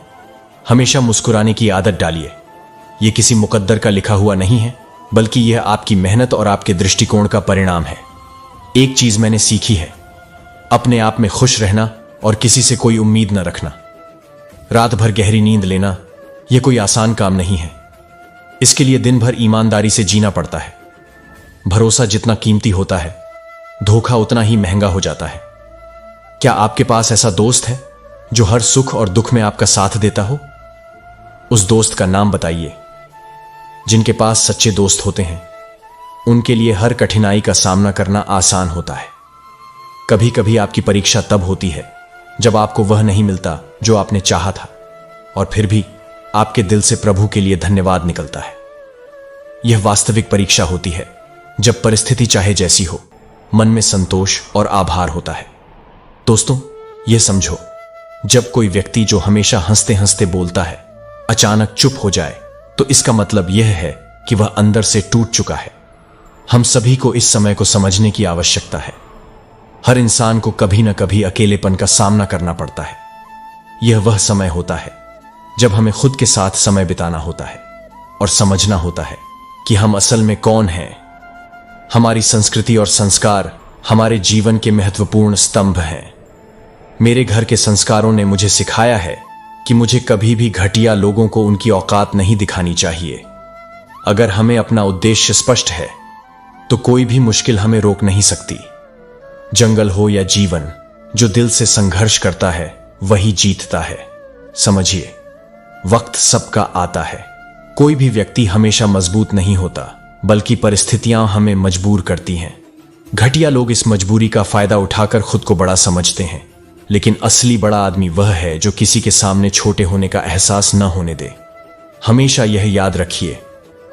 हमेशा मुस्कुराने की आदत डालिए। यह किसी मुकद्दर का लिखा हुआ नहीं है, बल्कि यह आपकी मेहनत और आपके दृष्टिकोण का परिणाम है। एक चीज मैंने सीखी है, अपने आप में खुश रहना और किसी से कोई उम्मीद न रखना। रात भर गहरी नींद लेना यह कोई आसान काम नहीं है। इसके लिए दिन भर ईमानदारी से जीना पड़ता है। भरोसा जितना कीमती होता है, धोखा उतना ही महंगा हो जाता है। क्या आपके पास ऐसा दोस्त है जो हर सुख और दुख में आपका साथ देता हो? उस दोस्त का नाम बताइए। जिनके पास सच्चे दोस्त होते हैं उनके लिए हर कठिनाई का सामना करना आसान होता है। कभी कभी आपकी परीक्षा तब होती है जब आपको वह नहीं मिलता जो आपने चाहा था, और फिर भी आपके दिल से प्रभु के लिए धन्यवाद निकलता है। यह वास्तविक परीक्षा होती है जब परिस्थिति चाहे जैसी हो, मन में संतोष और आभार होता है। दोस्तों, यह समझो, जब कोई व्यक्ति जो हमेशा हंसते हंसते बोलता है अचानक चुप हो जाए तो इसका मतलब यह है कि वह अंदर से टूट चुका है। हम सभी को इस समय को समझने की आवश्यकता है। हर इंसान को कभी न कभी अकेलेपन का सामना करना पड़ता है। यह वह समय होता है जब हमें खुद के साथ समय बिताना होता है और समझना होता है कि हम असल में कौन हैं। हमारी संस्कृति और संस्कार हमारे जीवन के महत्वपूर्ण स्तंभ हैं। मेरे घर के संस्कारों ने मुझे सिखाया है कि मुझे कभी भी घटिया लोगों को उनकी औकात नहीं दिखानी चाहिए। अगर हमें अपना उद्देश्य स्पष्ट है तो कोई भी मुश्किल हमें रोक नहीं सकती। जंगल हो या जीवन, जो दिल से संघर्ष करता है वही जीतता है। समझिए, वक्त सबका आता है। कोई भी व्यक्ति हमेशा मजबूत नहीं होता, बल्कि परिस्थितियां हमें मजबूर करती हैं। घटिया लोग इस मजबूरी का फायदा उठाकर खुद को बड़ा समझते हैं, लेकिन असली बड़ा आदमी वह है जो किसी के सामने छोटे होने का एहसास न होने दे। हमेशा यह याद रखिए,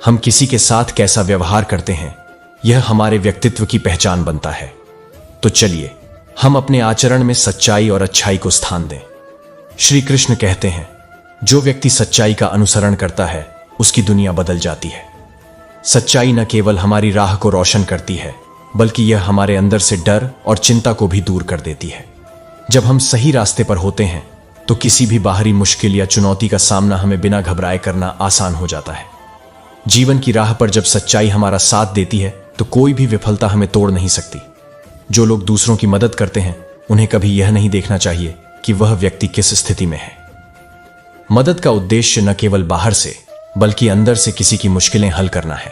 हम किसी के साथ कैसा व्यवहार करते हैं यह हमारे व्यक्तित्व की पहचान बनता है। तो चलिए हम अपने आचरण में सच्चाई और अच्छाई को स्थान दें। श्री कृष्ण कहते हैं, जो व्यक्ति सच्चाई का अनुसरण करता है उसकी दुनिया बदल जाती है। सच्चाई न केवल हमारी राह को रोशन करती है, बल्कि यह हमारे अंदर से डर और चिंता को भी दूर कर देती है। जब हम सही रास्ते पर होते हैं तो किसी भी बाहरी मुश्किल या चुनौती का सामना हमें बिना घबराए करना आसान हो जाता है। जीवन की राह पर जब सच्चाई हमारा साथ देती है तो कोई भी विफलता हमें तोड़ नहीं सकती। जो लोग दूसरों की मदद करते हैं उन्हें कभी यह नहीं देखना चाहिए कि वह व्यक्ति किस स्थिति में है। मदद का उद्देश्य न केवल बाहर से बल्कि अंदर से किसी की मुश्किलें हल करना है।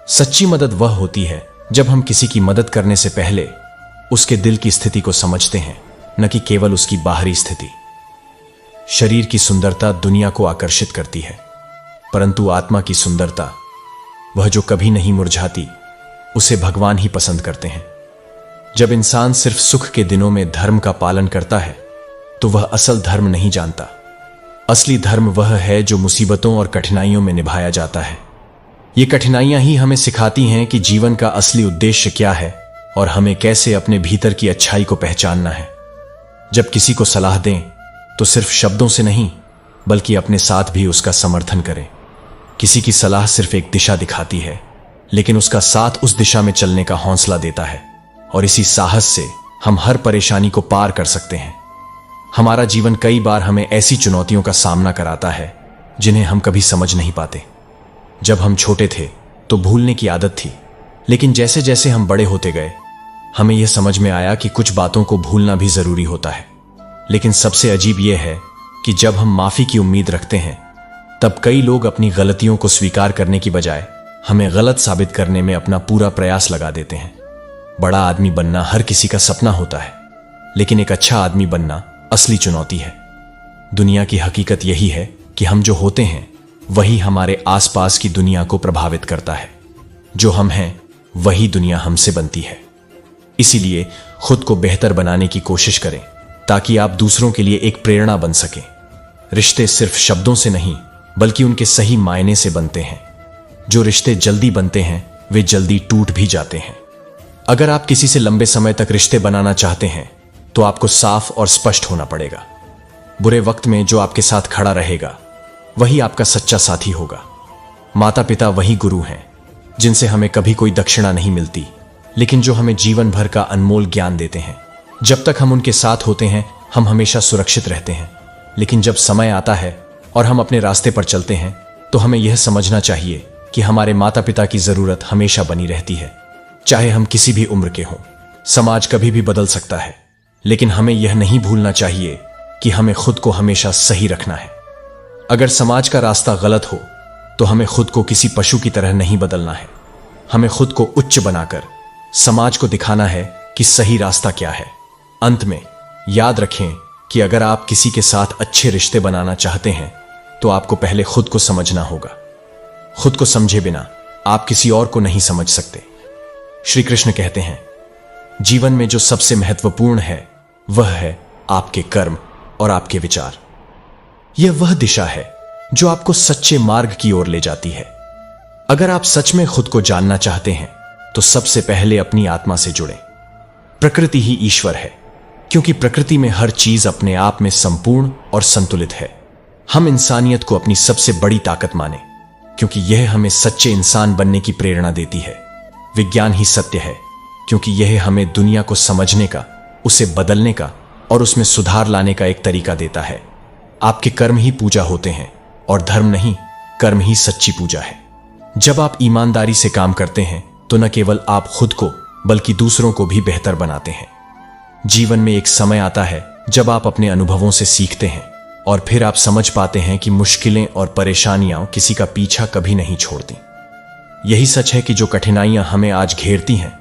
सच्ची मदद वह होती है जब हम किसी की मदद करने से पहले उसके दिल की स्थिति को समझते हैं, न कि केवल उसकी बाहरी स्थिति। शरीर की सुंदरता दुनिया को आकर्षित करती है, परंतु आत्मा की सुंदरता, वह जो कभी नहीं मुरझाती, उसे भगवान ही पसंद करते हैं। जब इंसान सिर्फ सुख के दिनों में धर्म का पालन करता है तो वह असल धर्म नहीं जानता। असली धर्म वह है जो मुसीबतों और कठिनाइयों में निभाया जाता है। ये कठिनाइयां ही हमें सिखाती हैं कि जीवन का असली उद्देश्य क्या है और हमें कैसे अपने भीतर की अच्छाई को पहचानना है। जब किसी को सलाह दें तो सिर्फ शब्दों से नहीं बल्कि अपने साथ भी उसका समर्थन करें। किसी की सलाह सिर्फ एक दिशा दिखाती है, लेकिन उसका साथ उस दिशा में चलने का हौसला देता है, और इसी साहस से हम हर परेशानी को पार कर सकते हैं। हमारा जीवन कई बार हमें ऐसी चुनौतियों का सामना कराता है जिन्हें हम कभी समझ नहीं पाते। जब हम छोटे थे तो भूलने की आदत थी, लेकिन जैसे जैसे हम बड़े होते गए हमें यह समझ में आया कि कुछ बातों को भूलना भी जरूरी होता है। लेकिन सबसे अजीब यह है कि जब हम माफी की उम्मीद रखते हैं तब कई लोग अपनी गलतियों को स्वीकार करने की बजाय हमें गलत साबित करने में अपना पूरा प्रयास लगा देते हैं। बड़ा आदमी बनना हर किसी का सपना होता है, लेकिन एक अच्छा आदमी बनना असली चुनौती है। दुनिया की हकीकत यही है कि हम जो होते हैं वही हमारे आसपास की दुनिया को प्रभावित करता है। जो हम हैं वही दुनिया हमसे बनती है। इसीलिए खुद को बेहतर बनाने की कोशिश करें ताकि आप दूसरों के लिए एक प्रेरणा बन सकें। रिश्ते सिर्फ शब्दों से नहीं बल्कि उनके सही मायने से बनते हैं। जो रिश्ते जल्दी बनते हैं वे जल्दी टूट भी जाते हैं। अगर आप किसी से लंबे समय तक रिश्ते बनाना चाहते हैं तो आपको साफ और स्पष्ट होना पड़ेगा। बुरे वक्त में जो आपके साथ खड़ा रहेगा वही आपका सच्चा साथी होगा। माता पिता वही गुरु हैं जिनसे हमें कभी कोई दक्षिणा नहीं मिलती, लेकिन जो हमें जीवन भर का अनमोल ज्ञान देते हैं। जब तक हम उनके साथ होते हैं हम हमेशा सुरक्षित रहते हैं, लेकिन जब समय आता है और हम अपने रास्ते पर चलते हैं तो हमें यह समझना चाहिए कि हमारे माता पिता की जरूरत हमेशा बनी रहती है, चाहे हम किसी भी उम्र के हों। समाज कभी भी बदल सकता है, लेकिन हमें यह नहीं भूलना चाहिए कि हमें खुद को हमेशा सही रखना है। अगर समाज का रास्ता गलत हो तो हमें खुद को किसी पशु की तरह नहीं बदलना है। हमें खुद को उच्च बनाकर समाज को दिखाना है कि सही रास्ता क्या है। अंत में याद रखें कि अगर आप किसी के साथ अच्छे रिश्ते बनाना चाहते हैं तो आपको पहले खुद को समझना होगा। खुद को समझे बिना आप किसी और को नहीं समझ सकते। श्री कृष्ण कहते हैं, जीवन में जो सबसे महत्वपूर्ण है वह है आपके कर्म और आपके विचार। यह वह दिशा है जो आपको सच्चे मार्ग की ओर ले जाती है। अगर आप सच में खुद को जानना चाहते हैं तो सबसे पहले अपनी आत्मा से जुड़ें। प्रकृति ही ईश्वर है, क्योंकि प्रकृति में हर चीज अपने आप में संपूर्ण और संतुलित है। हम इंसानियत को अपनी सबसे बड़ी ताकत माने, क्योंकि यह हमें सच्चे इंसान बनने की प्रेरणा देती है। विज्ञान ही सत्य है, क्योंकि यह हमें दुनिया को समझने का, उसे बदलने का और उसमें सुधार लाने का एक तरीका देता है। आपके कर्म ही पूजा होते हैं और धर्म नहीं, कर्म ही सच्ची पूजा है। जब आप ईमानदारी से काम करते हैं तो न केवल आप खुद को बल्कि दूसरों को भी बेहतर बनाते हैं। जीवन में एक समय आता है जब आप अपने अनुभवों से सीखते हैं और फिर आप समझ पाते हैं कि मुश्किलें और परेशानियां किसी का पीछा कभी नहीं छोड़ती। यही सच है कि जो कठिनाइयां हमें आज घेरती हैं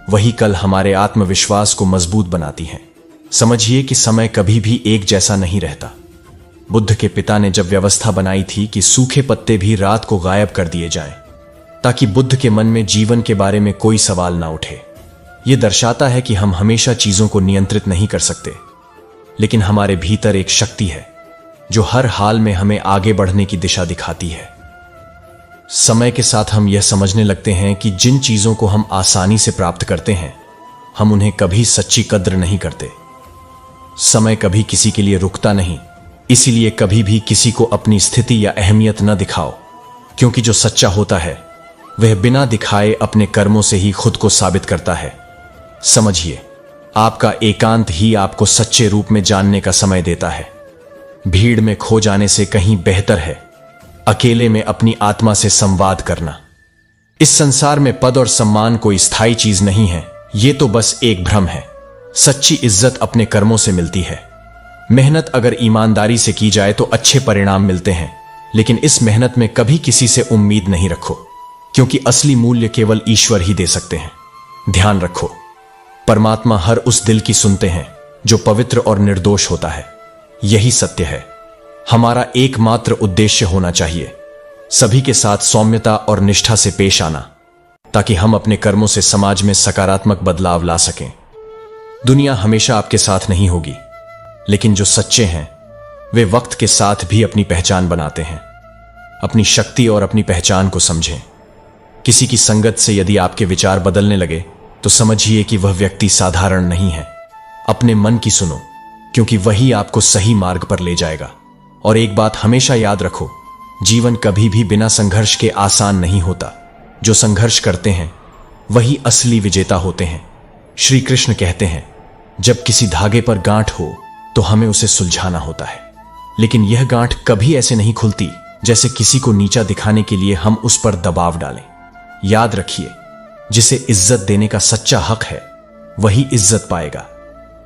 वही कल हमारे आत्मविश्वास को मजबूत बनाती हैं। समझिए कि समय कभी भी एक जैसा नहीं रहता। बुद्ध के पिता ने जब व्यवस्था बनाई थी कि सूखे पत्ते भी रात को गायब कर दिए जाएं, ताकि बुद्ध के मन में जीवन के बारे में कोई सवाल ना उठे। यह दर्शाता है कि हम हमेशा चीजों को नियंत्रित नहीं कर सकते, लेकिन हमारे भीतर एक शक्ति है जो हर हाल में हमें आगे बढ़ने की दिशा दिखाती है। समय के साथ हम यह समझने लगते हैं कि जिन चीजों को हम आसानी से प्राप्त करते हैं, हम उन्हें कभी सच्ची कद्र नहीं करते। समय कभी किसी के लिए रुकता नहीं, इसीलिए कभी भी किसी को अपनी स्थिति या अहमियत न दिखाओ, क्योंकि जो सच्चा होता है वह बिना दिखाए अपने कर्मों से ही खुद को साबित करता है। समझिए, आपका एकांत ही आपको सच्चे रूप में जानने का समय देता है। भीड़ में खो जाने से कहीं बेहतर है अकेले में अपनी आत्मा से संवाद करना। इस संसार में पद और सम्मान कोई स्थायी चीज नहीं है, ये तो बस एक भ्रम है। सच्ची इज्जत अपने कर्मों से मिलती है। मेहनत अगर ईमानदारी से की जाए तो अच्छे परिणाम मिलते हैं, लेकिन इस मेहनत में कभी किसी से उम्मीद नहीं रखो, क्योंकि असली मूल्य केवल ईश्वर ही दे सकते हैं। ध्यान रखो, परमात्मा हर उस दिल की सुनते हैं जो पवित्र और निर्दोष होता है। यही सत्य है। हमारा एकमात्र उद्देश्य होना चाहिए सभी के साथ सौम्यता और निष्ठा से पेश आना, ताकि हम अपने कर्मों से समाज में सकारात्मक बदलाव ला सकें। दुनिया हमेशा आपके साथ नहीं होगी, लेकिन जो सच्चे हैं वे वक्त के साथ भी अपनी पहचान बनाते हैं। अपनी शक्ति और अपनी पहचान को समझें। किसी की संगत से यदि आपके विचार बदलने लगे तो समझिए कि वह व्यक्ति साधारण नहीं है। अपने मन की सुनो, क्योंकि वही आपको सही मार्ग पर ले जाएगा। और एक बात हमेशा याद रखो, जीवन कभी भी बिना संघर्ष के आसान नहीं होता। जो संघर्ष करते हैं वही असली विजेता होते हैं। श्री कृष्ण कहते हैं, जब किसी धागे पर गांठ हो तो हमें उसे सुलझाना होता है, लेकिन यह गांठ कभी ऐसे नहीं खुलती जैसे किसी को नीचा दिखाने के लिए हम उस पर दबाव डालें। याद रखिए, जिसे इज्जत देने का सच्चा हक है वही इज्जत पाएगा।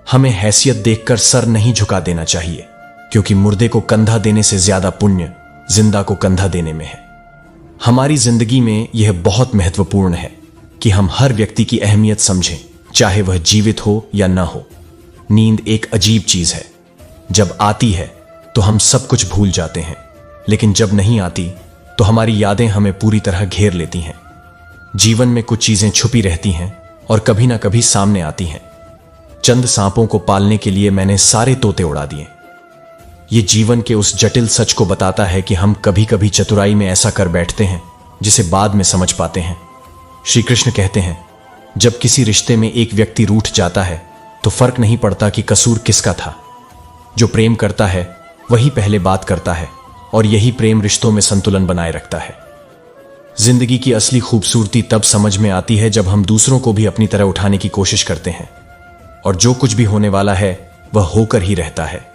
हमें हैसियत देखकर सर नहीं झुका देना चाहिए, क्योंकि मुर्दे को कंधा देने से ज्यादा पुण्य जिंदा को कंधा देने में है। हमारी जिंदगी में यह बहुत महत्वपूर्ण है कि हम हर व्यक्ति की अहमियत समझें, चाहे वह जीवित हो या न हो। नींद एक अजीब चीज है। जब आती है तो हम सब कुछ भूल जाते हैं, लेकिन जब नहीं आती तो हमारी यादें हमें पूरी तरह घेर लेती हैं। जीवन में कुछ चीजें छुपी रहती हैं और कभी ना कभी सामने आती हैं। चंद सांपों को पालने के लिए मैंने सारे तोते उड़ा दिए। ये जीवन के उस जटिल सच को बताता है कि हम कभी कभी चतुराई में ऐसा कर बैठते हैं जिसे बाद में समझ पाते हैं। श्री कृष्ण कहते हैं, जब किसी रिश्ते में एक व्यक्ति रूठ जाता है तो फर्क नहीं पड़ता कि कसूर किसका था। जो प्रेम करता है वही पहले बात करता है, और यही प्रेम रिश्तों में संतुलन बनाए रखता है। जिंदगी की असली खूबसूरती तब समझ में आती है जब हम दूसरों को भी अपनी तरह उठाने की कोशिश करते हैं, और जो कुछ भी होने वाला है वह होकर ही रहता है।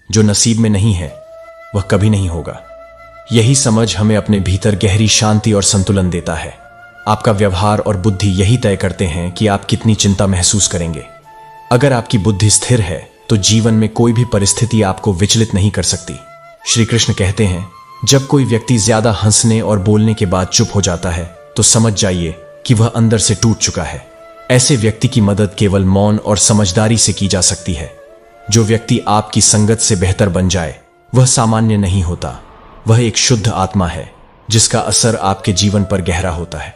जो नसीब में नहीं है वह कभी नहीं होगा। यही समझ हमें अपने भीतर गहरी शांति और संतुलन देता है। आपका व्यवहार और बुद्धि यही तय करते हैं कि आप कितनी चिंता महसूस करेंगे। अगर आपकी बुद्धि स्थिर है तो जीवन में कोई भी परिस्थिति आपको विचलित नहीं कर सकती। श्री कृष्ण कहते हैं, जब कोई व्यक्ति ज्यादा हंसने और बोलने के बाद चुप हो जाता है तो समझ जाइए कि वह अंदर से टूट चुका है। ऐसे व्यक्ति की मदद केवल मौन और समझदारी से की जा सकती है। जो व्यक्ति आपकी संगत से बेहतर बन जाए वह सामान्य नहीं होता, वह एक शुद्ध आत्मा है जिसका असर आपके जीवन पर गहरा होता है।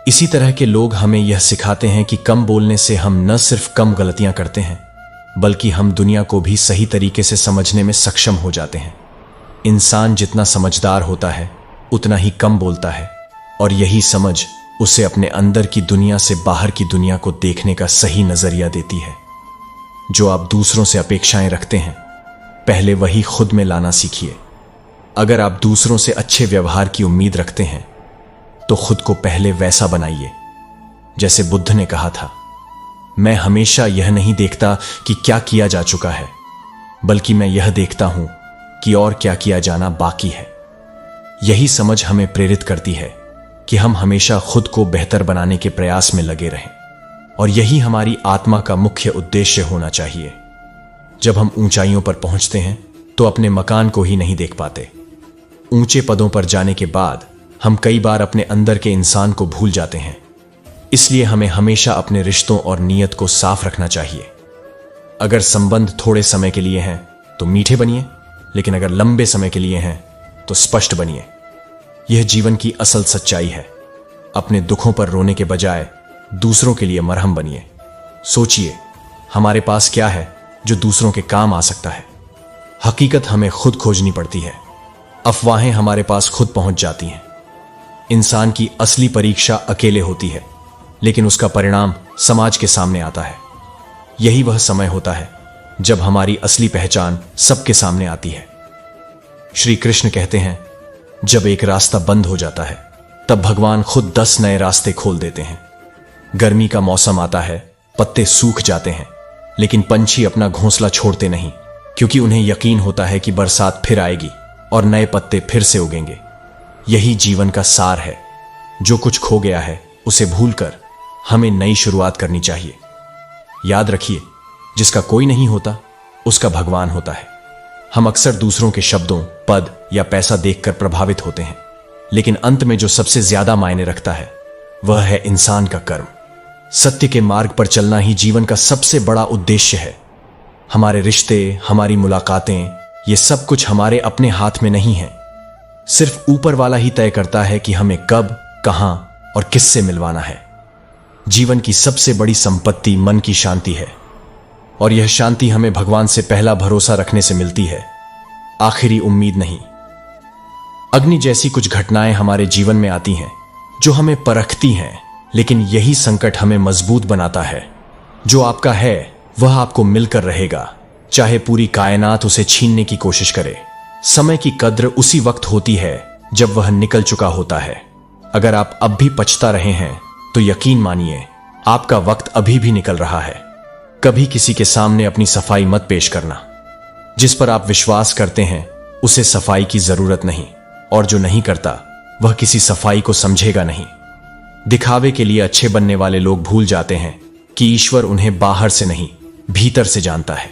इसी तरह के लोग हमें यह सिखाते हैं कि कम बोलने से हम न सिर्फ कम गलतियां करते हैं, बल्कि हम दुनिया को भी सही तरीके से समझने में सक्षम हो जाते हैं। इंसान जितना समझदार होता है उतना ही कम बोलता है, और यही समझ उसे अपने अंदर की दुनिया से बाहर की दुनिया को देखने का सही नजरिया देती है। जो आप दूसरों से अपेक्षाएं रखते हैं, पहले वही खुद में लाना सीखिए। अगर आप दूसरों से अच्छे व्यवहार की उम्मीद रखते हैं तो खुद को पहले वैसा बनाइए जैसे बुद्ध ने कहा था, मैं हमेशा यह नहीं देखता कि क्या किया जा चुका है, बल्कि मैं यह देखता हूं कि और क्या किया जाना बाकी है। यही समझ हमें प्रेरित करती है कि हम हमेशा खुद को बेहतर बनाने के प्रयास में लगे रहें, और यही हमारी आत्मा का मुख्य उद्देश्य होना चाहिए। जब हम ऊंचाइयों पर पहुंचते हैं तो अपने मकान को ही नहीं देख पाते। ऊंचे पदों पर जाने के बाद हम कई बार अपने अंदर के इंसान को भूल जाते हैं। इसलिए हमें हमेशा अपने रिश्तों और नीयत को साफ रखना चाहिए। अगर संबंध थोड़े समय के लिए हैं तो मीठे बनिए, लेकिन अगर लंबे समय के लिए हैं तो स्पष्ट बनिए। यह जीवन की असल सच्चाई है। अपने दुखों पर रोने के बजाय दूसरों के लिए मरहम बनिए। सोचिए, हमारे पास क्या है जो दूसरों के काम आ सकता है। हकीकत हमें खुद खोजनी पड़ती है। अफवाहें हमारे पास खुद पहुंच जाती हैं। इंसान की असली परीक्षा अकेले होती है, लेकिन उसका परिणाम समाज के सामने आता है। यही वह समय होता है जब हमारी असली पहचान सबके सामने आती है। श्री कृष्ण कहते हैं, जब एक रास्ता बंद हो जाता है तब भगवान खुद 10 नए रास्ते खोल देते हैं। गर्मी का मौसम आता है, पत्ते सूख जाते हैं, लेकिन पंछी अपना घोंसला छोड़ते नहीं, क्योंकि उन्हें यकीन होता है कि बरसात फिर आएगी और नए पत्ते फिर से उगेंगे। यही जीवन का सार है। जो कुछ खो गया है उसे भूलकर हमें नई शुरुआत करनी चाहिए। याद रखिए, जिसका कोई नहीं होता उसका भगवान होता है। हम अक्सर दूसरों के शब्दों, पद या पैसा देखकर प्रभावित होते हैं, लेकिन अंत में जो सबसे ज्यादा मायने रखता है वह है इंसान का कर्म। सत्य के मार्ग पर चलना ही जीवन का सबसे बड़ा उद्देश्य है। हमारे रिश्ते, हमारी मुलाकातें, ये सब कुछ हमारे अपने हाथ में नहीं है। सिर्फ ऊपर वाला ही तय करता है कि हमें कब, कहां और किससे मिलवाना है। जीवन की सबसे बड़ी संपत्ति मन की शांति है, और यह शांति हमें भगवान से पहला भरोसा रखने से मिलती है, आखिरी उम्मीद नहीं। अग्नि जैसी कुछ घटनाएं हमारे जीवन में आती हैं जो हमें परखती हैं, लेकिन यही संकट हमें मजबूत बनाता है। जो आपका है वह आपको मिलकर रहेगा, चाहे पूरी कायनात उसे छीनने की कोशिश करे। समय की कद्र उसी वक्त होती है जब वह निकल चुका होता है। अगर आप अब भी पछता रहे हैं तो यकीन मानिए, आपका वक्त अभी भी निकल रहा है। कभी किसी के सामने अपनी सफाई मत पेश करना। जिस पर आप विश्वास करते हैं उसे सफाई की जरूरत नहीं, और जो नहीं करता वह किसी सफाई को समझेगा नहीं। दिखावे के लिए अच्छे बनने वाले लोग भूल जाते हैं कि ईश्वर उन्हें बाहर से नहीं, भीतर से जानता है।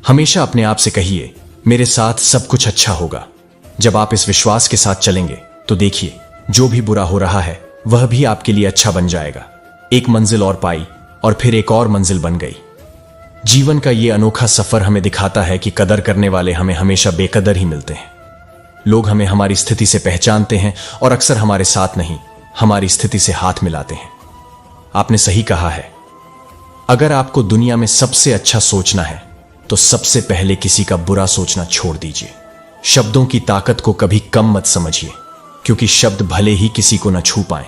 हमेशा अपने आप से कहिए, मेरे साथ सब कुछ अच्छा होगा। जब आप इस विश्वास के साथ चलेंगे तो देखिए, जो भी बुरा हो रहा है वह भी आपके लिए अच्छा बन जाएगा। एक मंजिल और पाई और फिर एक और मंजिल बन गई। जीवन का यह अनोखा सफर हमें दिखाता है कि कदर करने वाले हमें हमेशा बेकदर ही मिलते हैं। लोग हमें हमारी स्थिति से पहचानते हैं और अक्सर हमारे साथ नहीं, हमारी स्थिति से हाथ मिलाते हैं। आपने सही कहा है, अगर आपको दुनिया में सबसे अच्छा सोचना है तो सबसे पहले किसी का बुरा सोचना छोड़ दीजिए। शब्दों की ताकत को कभी कम मत समझिए, क्योंकि शब्द भले ही किसी को न छू पाएं,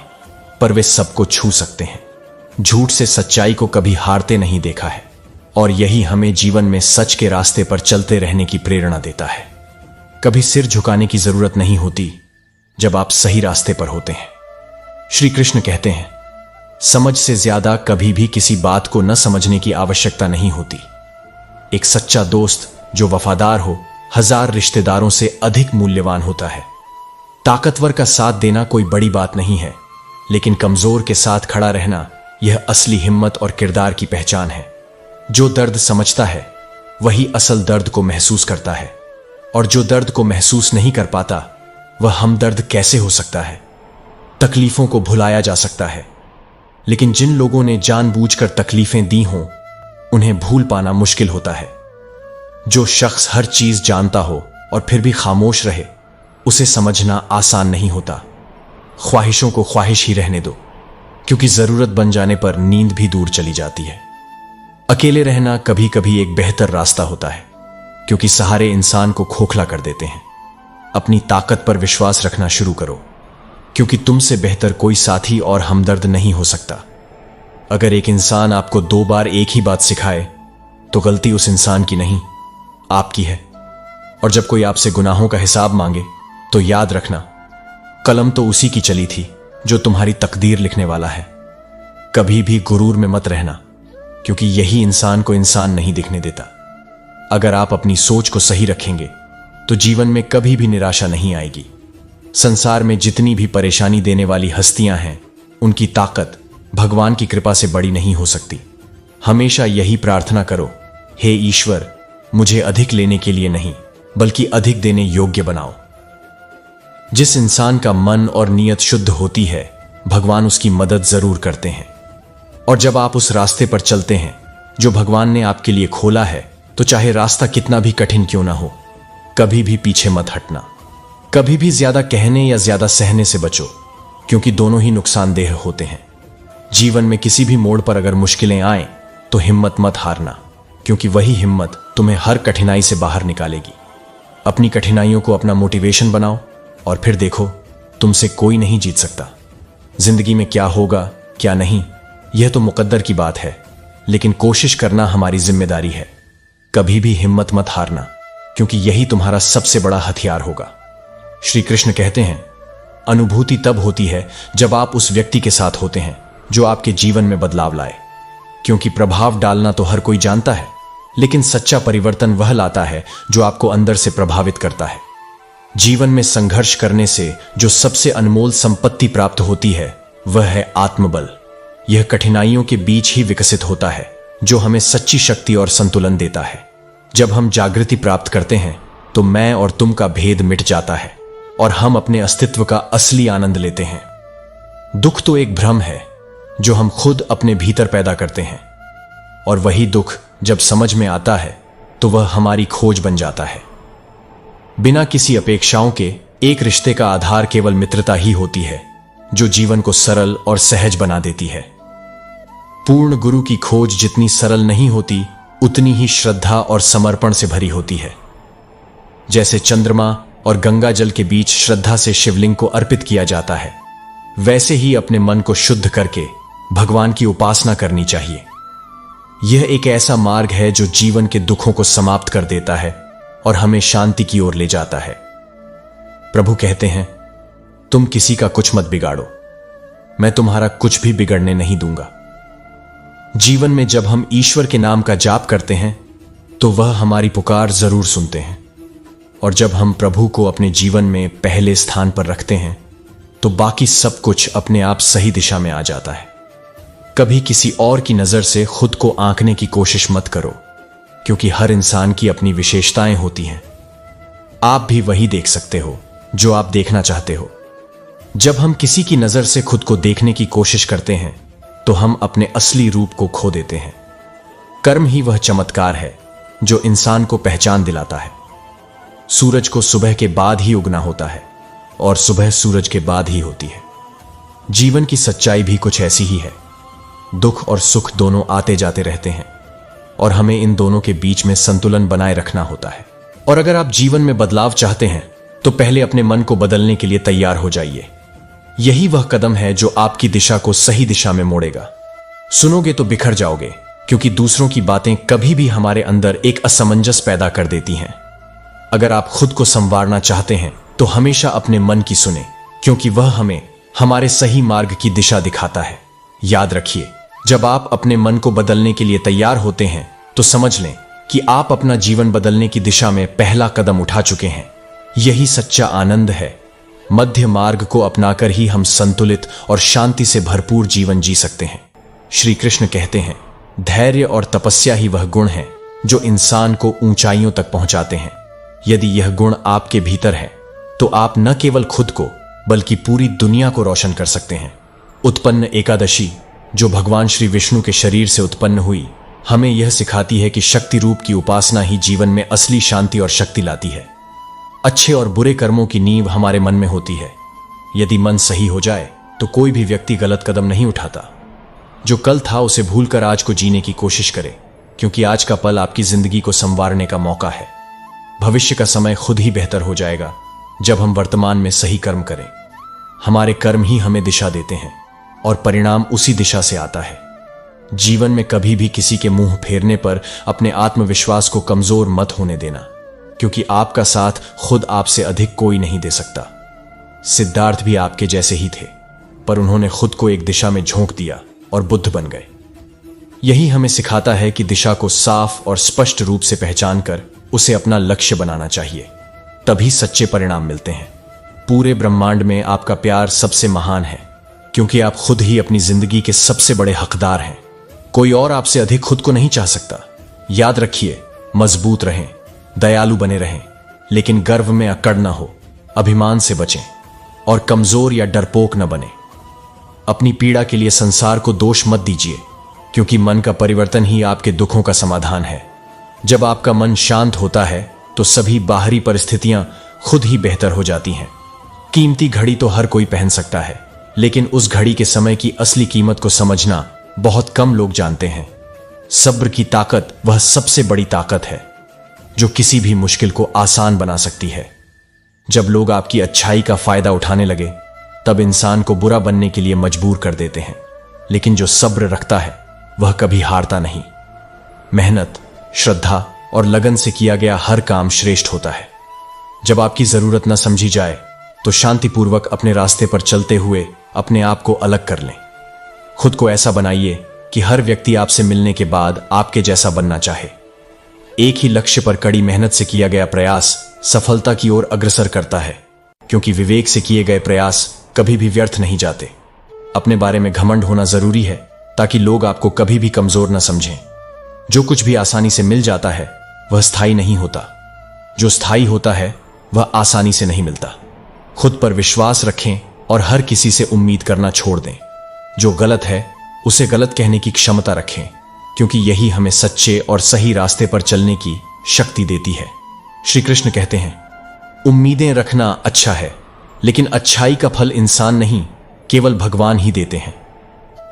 पर वे सबको छू सकते हैं। झूठ से सच्चाई को कभी हारते नहीं देखा है, और यही हमें जीवन में सच के रास्ते पर चलते रहने की प्रेरणा देता है। कभी सिर झुकाने की जरूरत नहीं होती जब आप सही रास्ते पर होते हैं। श्री कृष्ण कहते हैं, समझ से ज्यादा कभी भी किसी बात को न समझने की आवश्यकता नहीं होती। एक सच्चा दोस्त जो वफादार हो, 1000 रिश्तेदारों से अधिक मूल्यवान होता है। ताकतवर का साथ देना कोई बड़ी बात नहीं है, लेकिन कमजोर के साथ खड़ा रहना यह असली हिम्मत और किरदार की पहचान है। जो दर्द समझता है वही असल दर्द को महसूस करता है, और जो दर्द को महसूस नहीं कर पाता वह हमदर्द कैसे हो सकता है। तकलीफों को भुलाया जा सकता है, लेकिन जिन लोगों ने जानबूझकर तकलीफें दी हों उन्हें भूल पाना मुश्किल होता है। जो शख्स हर चीज जानता हो और फिर भी खामोश रहे, उसे समझना आसान नहीं होता। ख्वाहिशों को ख्वाहिश ही रहने दो, क्योंकि जरूरत बन जाने पर नींद भी दूर चली जाती है। अकेले रहना कभी कभी एक बेहतर रास्ता होता है, क्योंकि सहारे इंसान को खोखला कर देते हैं। अपनी ताकत पर विश्वास रखना शुरू करो, क्योंकि तुमसे बेहतर कोई साथी और हमदर्द नहीं हो सकता। अगर एक इंसान आपको 2 बार एक ही बात सिखाए तो गलती उस इंसान की नहीं, आपकी है। और जब कोई आपसे गुनाहों का हिसाब मांगे तो याद रखना, कलम तो उसी की चली थी जो तुम्हारी तकदीर लिखने वाला है। कभी भी गुरूर में मत रहना, क्योंकि यही इंसान को इंसान नहीं दिखने देता। अगर आप अपनी सोच को सही रखेंगे तो जीवन में कभी भी निराशा नहीं आएगी। संसार में जितनी भी परेशानी देने वाली हस्तियां हैं, उनकी ताकत भगवान की कृपा से बड़ी नहीं हो सकती। हमेशा यही प्रार्थना करो, हे ईश्वर, मुझे अधिक लेने के लिए नहीं बल्कि अधिक देने योग्य बनाओ। जिस इंसान का मन और नीयत शुद्ध होती है, भगवान उसकी मदद जरूर करते हैं। और जब आप उस रास्ते पर चलते हैं जो भगवान ने आपके लिए खोला है, तो चाहे रास्ता कितना भी कठिन क्यों ना हो, कभी भी पीछे मत हटना। कभी भी ज्यादा कहने या ज्यादा सहने से बचो, क्योंकि दोनों ही नुकसानदेह होते हैं। जीवन में किसी भी मोड़ पर अगर मुश्किलें आएं तो हिम्मत मत हारना। क्योंकि वही हिम्मत तुम्हें हर कठिनाई से बाहर निकालेगी। अपनी कठिनाइयों को अपना मोटिवेशन बनाओ और फिर देखो, तुमसे कोई नहीं जीत सकता। जिंदगी में क्या होगा क्या नहीं, यह तो मुकद्दर की बात है, लेकिन कोशिश करना हमारी जिम्मेदारी है। कभी भी हिम्मत मत हारना, क्योंकि यही तुम्हारा सबसे बड़ा हथियार होगा। श्री कृष्ण कहते हैं, अनुभूति तब होती है जब आप उस व्यक्ति के साथ होते हैं जो आपके जीवन में बदलाव लाए। क्योंकि प्रभाव डालना तो हर कोई जानता है, लेकिन सच्चा परिवर्तन वह लाता है जो आपको अंदर से प्रभावित करता है। जीवन में संघर्ष करने से जो सबसे अनमोल संपत्ति प्राप्त होती है वह है आत्मबल। यह कठिनाइयों के बीच ही विकसित होता है, जो हमें सच्ची शक्ति और संतुलन देता है। जब हम जागृति प्राप्त करते हैं तो मैं और तुम का भेद मिट जाता है और हम अपने अस्तित्व का असली आनंद लेते हैं। दुख तो एक भ्रम है जो हम खुद अपने भीतर पैदा करते हैं, और वही दुख जब समझ में आता है तो वह हमारी खोज बन जाता है। बिना किसी अपेक्षाओं के एक रिश्ते का आधार केवल मित्रता ही होती है, जो जीवन को सरल और सहज बना देती है। पूर्ण गुरु की खोज जितनी सरल नहीं होती, उतनी ही श्रद्धा और समर्पण से भरी होती है। जैसे चंद्रमा और गंगा जल के बीच श्रद्धा से शिवलिंग को अर्पित किया जाता है, वैसे ही अपने मन को शुद्ध करके भगवान की उपासना करनी चाहिए। यह एक ऐसा मार्ग है जो जीवन के दुखों को समाप्त कर देता है और हमें शांति की ओर ले जाता है। प्रभु कहते हैं, तुम किसी का कुछ मत बिगाड़ो, मैं तुम्हारा कुछ भी बिगड़ने नहीं दूंगा। जीवन में जब हम ईश्वर के नाम का जाप करते हैं तो वह हमारी पुकार जरूर सुनते हैं, और जब हम प्रभु को अपने जीवन में पहले स्थान पर रखते हैं तो बाकी सब कुछ अपने आप सही दिशा में आ जाता है। कभी किसी और की नजर से खुद को आंकने की कोशिश मत करो, क्योंकि हर इंसान की अपनी विशेषताएं होती हैं। आप भी वही देख सकते हो जो आप देखना चाहते हो। जब हम किसी की नजर से खुद को देखने की कोशिश करते हैं तो हम अपने असली रूप को खो देते हैं। कर्म ही वह चमत्कार है जो इंसान को पहचान दिलाता है। सूरज को सुबह के बाद ही उगना होता है और सुबह सूरज के बाद ही होती है। जीवन की सच्चाई भी कुछ ऐसी ही है। दुख और सुख दोनों आते जाते रहते हैं और हमें इन दोनों के बीच में संतुलन बनाए रखना होता है। और अगर आप जीवन में बदलाव चाहते हैं तो पहले अपने मन को बदलने के लिए तैयार हो जाइए। यही वह कदम है जो आपकी दिशा को सही दिशा में मोड़ेगा। सुनोगे तो बिखर जाओगे, क्योंकि दूसरों की बातें कभी भी हमारे अंदर एक असमंजस पैदा कर देती हैं। अगर आप खुद को संवारना चाहते हैं तो हमेशा अपने मन की सुने, क्योंकि वह हमें हमारे सही मार्ग की दिशा दिखाता है। याद रखिए, जब आप अपने मन को बदलने के लिए तैयार होते हैं तो समझ लें कि आप अपना जीवन बदलने की दिशा में पहला कदम उठा चुके हैं। यही सच्चा आनंद है। मध्य मार्ग को अपनाकर ही हम संतुलित और शांति से भरपूर जीवन जी सकते हैं। श्री कृष्ण कहते हैं, धैर्य और तपस्या ही वह गुण है जो इंसान को ऊंचाइयों तक पहुंचाते हैं। यदि यह गुण आपके भीतर है तो आप न केवल खुद को बल्कि पूरी दुनिया को रोशन कर सकते हैं। उत्पन्न एकादशी, जो भगवान श्री विष्णु के शरीर से उत्पन्न हुई, हमें यह सिखाती है कि शक्ति रूप की उपासना ही जीवन में असली शांति और शक्ति लाती है। अच्छे और बुरे कर्मों की नींव हमारे मन में होती है। यदि मन सही हो जाए तो कोई भी व्यक्ति गलत कदम नहीं उठाता। जो कल था उसे भूलकर आज को जीने की कोशिश करें, क्योंकि आज का पल आपकी जिंदगी को संवारने का मौका है। भविष्य का समय खुद ही बेहतर हो जाएगा जब हम वर्तमान में सही कर्म करें। हमारे कर्म ही हमें दिशा देते हैं और परिणाम उसी दिशा से आता है। जीवन में कभी भी किसी के मुंह फेरने पर अपने आत्मविश्वास को कमजोर मत होने देना, क्योंकि आपका साथ खुद आपसे अधिक कोई नहीं दे सकता। सिद्धार्थ भी आपके जैसे ही थे, पर उन्होंने खुद को एक दिशा में झोंक दिया और बुद्ध बन गए। यही हमें सिखाता है कि दिशा को साफ और स्पष्ट रूप से पहचान कर उसे अपना लक्ष्य बनाना चाहिए, तभी सच्चे परिणाम मिलते हैं। पूरे ब्रह्मांड में आपका प्यार सबसे महान है, क्योंकि आप खुद ही अपनी जिंदगी के सबसे बड़े हकदार हैं। कोई और आपसे अधिक खुद को नहीं चाह सकता। याद रखिए, मजबूत रहें, दयालु बने रहें, लेकिन गर्व में अकड़ न हो, अभिमान से बचें और कमजोर या डरपोक न बने। अपनी पीड़ा के लिए संसार को दोष मत दीजिए, क्योंकि मन का परिवर्तन ही आपके दुखों का समाधान है। जब आपका मन शांत होता है तो सभी बाहरी परिस्थितियां खुद ही बेहतर हो जाती हैं। कीमती घड़ी तो हर कोई पहन सकता है, लेकिन उस घड़ी के समय की असली कीमत को समझना बहुत कम लोग जानते हैं। सब्र की ताकत वह सबसे बड़ी ताकत है जो किसी भी मुश्किल को आसान बना सकती है। जब लोग आपकी अच्छाई का फायदा उठाने लगे तब इंसान को बुरा बनने के लिए मजबूर कर देते हैं, लेकिन जो सब्र रखता है वह कभी हारता नहीं। मेहनत, श्रद्धा और लगन से किया गया हर काम श्रेष्ठ होता है। जब आपकी जरूरत न समझी जाए तो शांतिपूर्वक अपने रास्ते पर चलते हुए अपने आप को अलग कर लें। खुद को ऐसा बनाइए कि हर व्यक्ति आपसे मिलने के बाद आपके जैसा बनना चाहे। एक ही लक्ष्य पर कड़ी मेहनत से किया गया प्रयास सफलता की ओर अग्रसर करता है, क्योंकि विवेक से किए गए प्रयास कभी भी व्यर्थ नहीं जाते। अपने बारे में घमंड होना जरूरी है ताकि लोग आपको कभी भी कमजोर न समझें। जो कुछ भी आसानी से मिल जाता है वह स्थायी नहीं होता, जो स्थायी होता है वह आसानी से नहीं मिलता। खुद पर विश्वास रखें और हर किसी से उम्मीद करना छोड़ दें। जो गलत है उसे गलत कहने की क्षमता रखें, क्योंकि यही हमें सच्चे और सही रास्ते पर चलने की शक्ति देती है। श्री कृष्ण कहते हैं, उम्मीदें रखना अच्छा है, लेकिन अच्छाई का फल इंसान नहीं केवल भगवान ही देते हैं।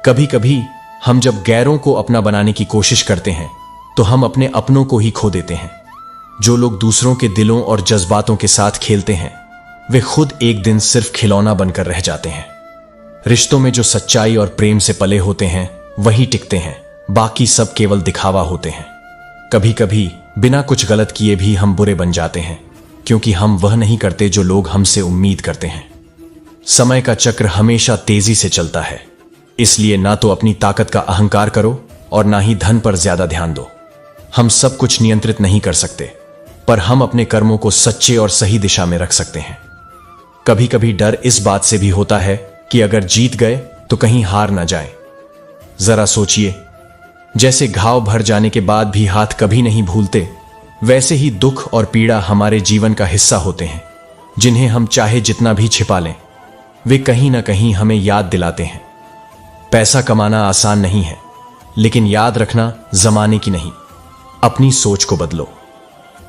कभी कभी हम जब गैरों को अपना बनाने की कोशिश करते हैं तो हम अपने अपनों को ही खो देते हैं। जो लोग दूसरों के दिलों और जज्बातों के साथ खेलते हैं वे खुद एक दिन सिर्फ खिलौना बनकर रह जाते हैं। रिश्तों में जो सच्चाई और प्रेम से पले होते हैं वही टिकते हैं, बाकी सब केवल दिखावा होते हैं। कभी कभी बिना कुछ गलत किए भी हम बुरे बन जाते हैं, क्योंकि हम वह नहीं करते जो लोग हमसे उम्मीद करते हैं। समय का चक्र हमेशा तेजी से चलता है, इसलिए ना तो अपनी ताकत का अहंकार करो और ना ही धन पर ज्यादा ध्यान दो। हम सब कुछ नियंत्रित नहीं कर सकते, पर हम अपने कर्मों को सच्चे और सही दिशा में रख सकते हैं। कभी कभी डर इस बात से भी होता है कि अगर जीत गए तो कहीं हार ना जाए। जरा सोचिए, जैसे घाव भर जाने के बाद भी हाथ कभी नहीं भूलते, वैसे ही दुख और पीड़ा हमारे जीवन का हिस्सा होते हैं, जिन्हें हम चाहे जितना भी छिपा लें वे कहीं ना कहीं हमें याद दिलाते हैं। पैसा कमाना आसान नहीं है, लेकिन याद रखना जमाने की नहीं, अपनी सोच को बदलो।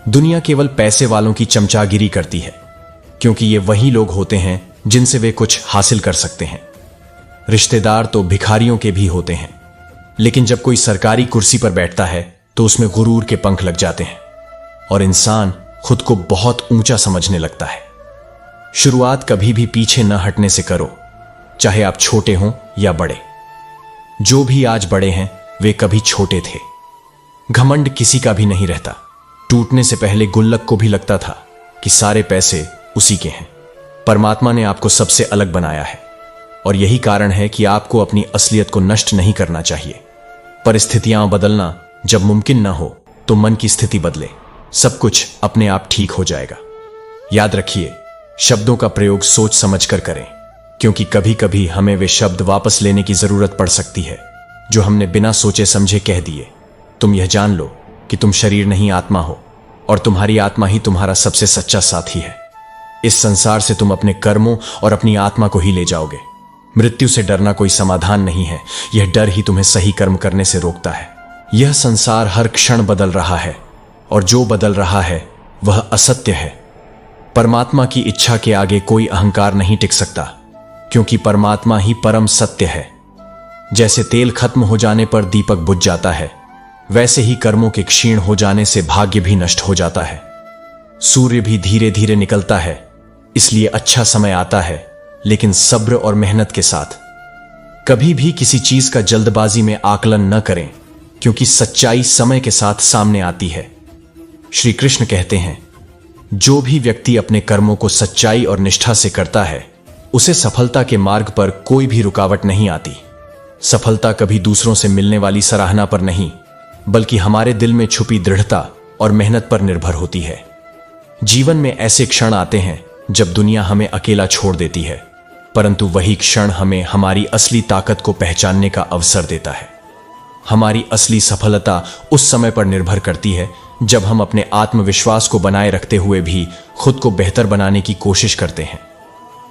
दुनिया केवल पैसे वालों की चमचागिरी करती है, क्योंकि ये वही लोग होते हैं जिनसे वे कुछ हासिल कर सकते हैं। रिश्तेदार तो भिखारियों के भी होते हैं, लेकिन जब कोई सरकारी कुर्सी पर बैठता है तो उसमें गुरूर के पंख लग जाते हैं और इंसान खुद को बहुत ऊंचा समझने लगता है। शुरुआत कभी भी पीछे न हटने से करो, चाहे आप छोटे हों या बड़े। जो भी आज बड़े हैं वे कभी छोटे थे। घमंड किसी का भी नहीं रहता। टूटने से पहले गुल्लक को भी लगता था कि सारे पैसे उसी के हैं। परमात्मा ने आपको सबसे अलग बनाया है और यही कारण है कि आपको अपनी असलियत को नष्ट नहीं करना चाहिए। परिस्थितियां बदलना जब मुमकिन ना हो तो मन की स्थिति बदले, सब कुछ अपने आप ठीक हो जाएगा। याद रखिए, शब्दों का प्रयोग सोच समझकर करें, क्योंकि कभी कभी हमें वे शब्द वापस लेने की जरूरत पड़ सकती है जो हमने बिना सोचे समझे कह दिए। तुम यह जान लो कि तुम शरीर नहीं आत्मा हो, और तुम्हारी आत्मा ही तुम्हारा सबसे सच्चा साथी है। इस संसार से तुम अपने कर्मों और अपनी आत्मा को ही ले जाओगे। मृत्यु से डरना कोई समाधान नहीं है, यह डर ही तुम्हें सही कर्म करने से रोकता है। यह संसार हर क्षण बदल रहा है और जो बदल रहा है वह असत्य है। परमात्मा की इच्छा के आगे कोई अहंकार नहीं टिक सकता, क्योंकि परमात्मा ही परम सत्य है। जैसे तेल खत्म हो जाने पर दीपक बुझ जाता है, वैसे ही कर्मों के क्षीण हो जाने से भाग्य भी नष्ट हो जाता है। सूर्य भी धीरे धीरे निकलता है, इसलिए अच्छा समय आता है, लेकिन सब्र और मेहनत के साथ। कभी भी किसी चीज का जल्दबाजी में आकलन न करें, क्योंकि सच्चाई समय के साथ सामने आती है। श्री कृष्ण कहते हैं, जो भी व्यक्ति अपने कर्मों को सच्चाई और निष्ठा से करता है उसे सफलता के मार्ग पर कोई भी रुकावट नहीं आती। सफलता कभी दूसरों से मिलने वाली सराहना पर नहीं, बल्कि हमारे दिल में छुपी दृढ़ता और मेहनत पर निर्भर होती है। जीवन में ऐसे क्षण आते हैं जब दुनिया हमें अकेला छोड़ देती है, परंतु वही क्षण हमें हमारी असली ताकत को पहचानने का अवसर देता है। हमारी असली सफलता उस समय पर निर्भर करती है जब हम अपने आत्मविश्वास को बनाए रखते हुए भी खुद को बेहतर बनाने की कोशिश करते हैं।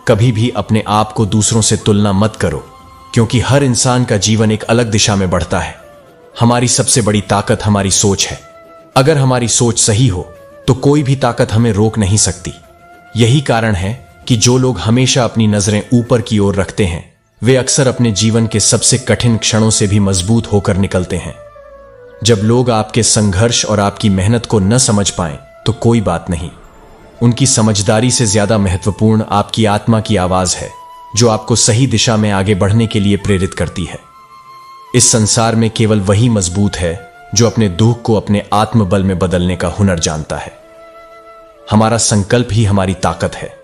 कभी भी अपने आप को दूसरों से तुलना मत करो, क्योंकि हर इंसान का जीवन एक अलग दिशा में बढ़ता है। हमारी सबसे बड़ी ताकत हमारी सोच है। अगर हमारी सोच सही हो तो कोई भी ताकत हमें रोक नहीं सकती। यही कारण है कि जो लोग हमेशा अपनी नजरें ऊपर की ओर रखते हैं वे अक्सर अपने जीवन के सबसे कठिन क्षणों से भी मजबूत होकर निकलते हैं। जब लोग आपके संघर्ष और आपकी मेहनत को न समझ पाएं तो कोई बात नहीं। उनकी समझदारी से ज्यादा महत्वपूर्ण आपकी आत्मा की आवाज है, जो आपको सही दिशा में आगे बढ़ने के लिए प्रेरित करती है। इस संसार में केवल वही मजबूत है जो अपने दुख को अपने आत्मबल में बदलने का हुनर जानता है। हमारा संकल्प ही हमारी ताकत है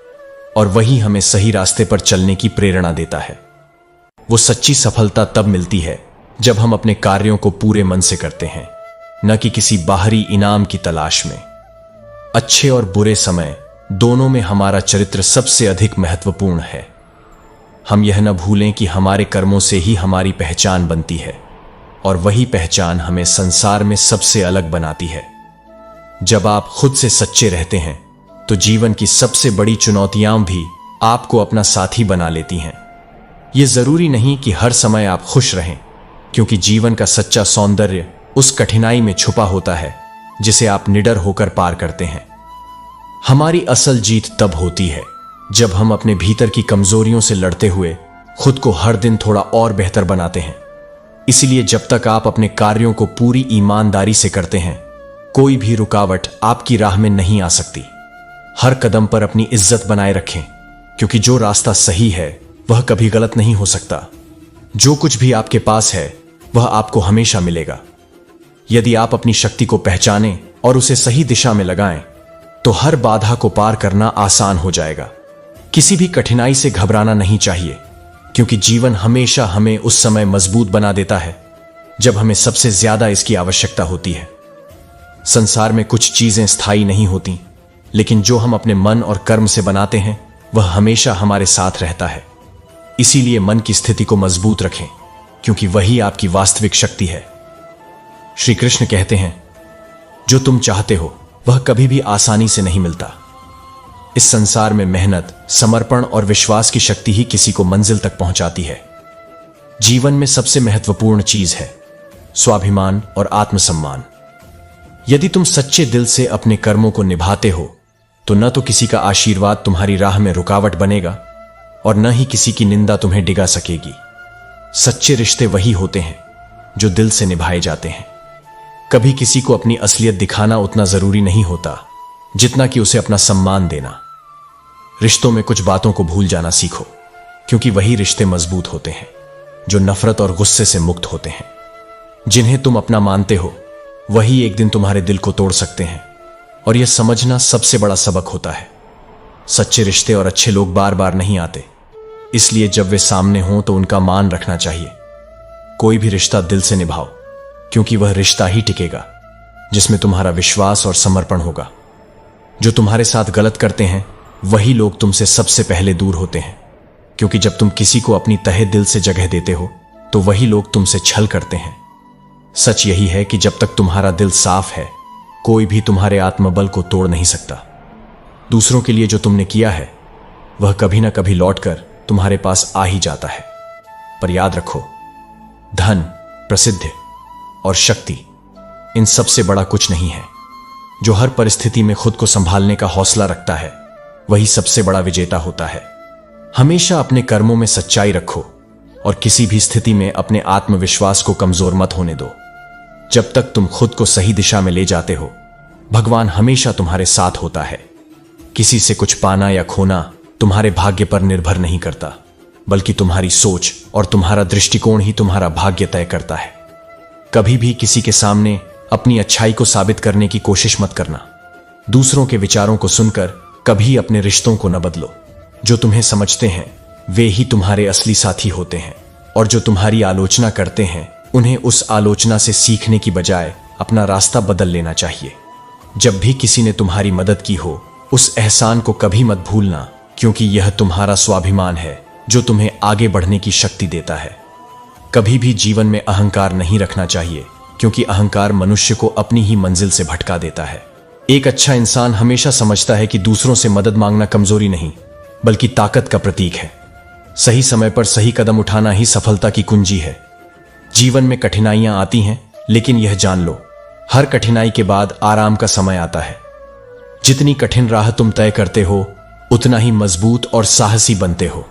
और वही हमें सही रास्ते पर चलने की प्रेरणा देता है। वो सच्ची सफलता तब मिलती है जब हम अपने कार्यों को पूरे मन से करते हैं, न कि किसी बाहरी इनाम की तलाश में। अच्छे और बुरे समय दोनों में हमारा चरित्र सबसे अधिक महत्वपूर्ण है। हम यह न भूलें कि हमारे कर्मों से ही हमारी पहचान बनती है और वही पहचान हमें संसार में सबसे अलग बनाती है। जब आप खुद से सच्चे रहते हैं तो जीवन की सबसे बड़ी चुनौतियां भी आपको अपना साथी बना लेती हैं। यह जरूरी नहीं कि हर समय आप खुश रहें, क्योंकि जीवन का सच्चा सौंदर्य उस कठिनाई में छुपा होता है जिसे आप निडर होकर पार करते हैं। हमारी असल जीत तब होती है जब हम अपने भीतर की कमजोरियों से लड़ते हुए खुद को हर दिन थोड़ा और बेहतर बनाते हैं। इसलिए जब तक आप अपने कार्यों को पूरी ईमानदारी से करते हैं, कोई भी रुकावट आपकी राह में नहीं आ सकती। हर कदम पर अपनी इज्जत बनाए रखें, क्योंकि जो रास्ता सही है वह कभी गलत नहीं हो सकता। जो कुछ भी आपके पास है वह आपको हमेशा मिलेगा। यदि आप अपनी शक्ति को पहचानें और उसे सही दिशा में लगाएं, तो हर बाधा को पार करना आसान हो जाएगा। किसी भी कठिनाई से घबराना नहीं चाहिए, क्योंकि जीवन हमेशा हमें उस समय मजबूत बना देता है जब हमें सबसे ज्यादा इसकी आवश्यकता होती है। संसार में कुछ चीजें स्थायी नहीं होती, लेकिन जो हम अपने मन और कर्म से बनाते हैं वह हमेशा हमारे साथ रहता है। इसीलिए मन की स्थिति को मजबूत रखें, क्योंकि वही आपकी वास्तविक शक्ति है। श्री कृष्ण कहते हैं, जो तुम चाहते हो वह कभी भी आसानी से नहीं मिलता। इस संसार में मेहनत, समर्पण और विश्वास की शक्ति ही किसी को मंजिल तक पहुंचाती है। जीवन में सबसे महत्वपूर्ण चीज है स्वाभिमान और आत्मसम्मान। यदि तुम सच्चे दिल से अपने कर्मों को निभाते हो, तो न तो किसी का आशीर्वाद तुम्हारी राह में रुकावट बनेगा और न ही किसी की निंदा तुम्हें डिगा सकेगी। सच्चे रिश्ते वही होते हैं जो दिल से निभाए जाते हैं। कभी किसी को अपनी असलियत दिखाना उतना जरूरी नहीं होता जितना कि उसे अपना सम्मान देना। रिश्तों में कुछ बातों को भूल जाना सीखो, क्योंकि वही रिश्ते मजबूत होते हैं जो नफरत और गुस्से से मुक्त होते हैं। जिन्हें तुम अपना मानते हो वही एक दिन तुम्हारे दिल को तोड़ सकते हैं, और यह समझना सबसे बड़ा सबक होता है। सच्चे रिश्ते और अच्छे लोग बार बार नहीं आते, इसलिए जब वे सामने हों तो उनका मान रखना चाहिए। कोई भी रिश्ता दिल से निभाओ, क्योंकि वह रिश्ता ही टिकेगा जिसमें तुम्हारा विश्वास और समर्पण होगा। जो तुम्हारे साथ गलत करते हैं वही लोग तुमसे सबसे पहले दूर होते हैं, क्योंकि जब तुम किसी को अपनी तहे दिल से जगह देते हो तो वही लोग तुमसे छल करते हैं। सच यही है कि जब तक तुम्हारा दिल साफ है, कोई भी तुम्हारे आत्मबल को तोड़ नहीं सकता। दूसरों के लिए जो तुमने किया है वह कभी ना कभी लौटकर तुम्हारे पास आ ही जाता है। पर याद रखो, धन, प्रसिद्धि और शक्ति इन सबसे बड़ा कुछ नहीं है। जो हर परिस्थिति में खुद को संभालने का हौसला रखता है वही सबसे बड़ा विजेता होता है। हमेशा अपने कर्मों में सच्चाई रखो और किसी भी स्थिति में अपने आत्मविश्वास को कमजोर मत होने दो। जब तक तुम खुद को सही दिशा में ले जाते हो, भगवान हमेशा तुम्हारे साथ होता है। किसी से कुछ पाना या खोना तुम्हारे भाग्य पर निर्भर नहीं करता, बल्कि तुम्हारी सोच और तुम्हारा दृष्टिकोण ही तुम्हारा भाग्य तय करता है। कभी भी किसी के सामने अपनी अच्छाई को साबित करने की कोशिश मत करना। दूसरों के विचारों को सुनकर कभी अपने रिश्तों को न बदलो। जो तुम्हें समझते हैं वे ही तुम्हारे असली साथी होते हैं, और जो तुम्हारी आलोचना करते हैं उन्हें उस आलोचना से सीखने की बजाय अपना रास्ता बदल लेना चाहिए। जब भी किसी ने तुम्हारी मदद की हो, उस एहसान को कभी मत भूलना, क्योंकि यह तुम्हारा स्वाभिमान है जो तुम्हें आगे बढ़ने की शक्ति देता है। कभी भी जीवन में अहंकार नहीं रखना चाहिए, क्योंकि अहंकार मनुष्य को अपनी ही मंजिल से भटका देता है। एक अच्छा इंसान हमेशा समझता है कि दूसरों से मदद मांगना कमजोरी नहीं, बल्कि ताकत का प्रतीक है। सही समय पर सही कदम उठाना ही सफलता की कुंजी है। जीवन में कठिनाइयां आती हैं, लेकिन यह जान लो, हर कठिनाई के बाद आराम का समय आता है। जितनी कठिन राह तुम तय करते हो, उतना ही मजबूत और साहसी बनते हो।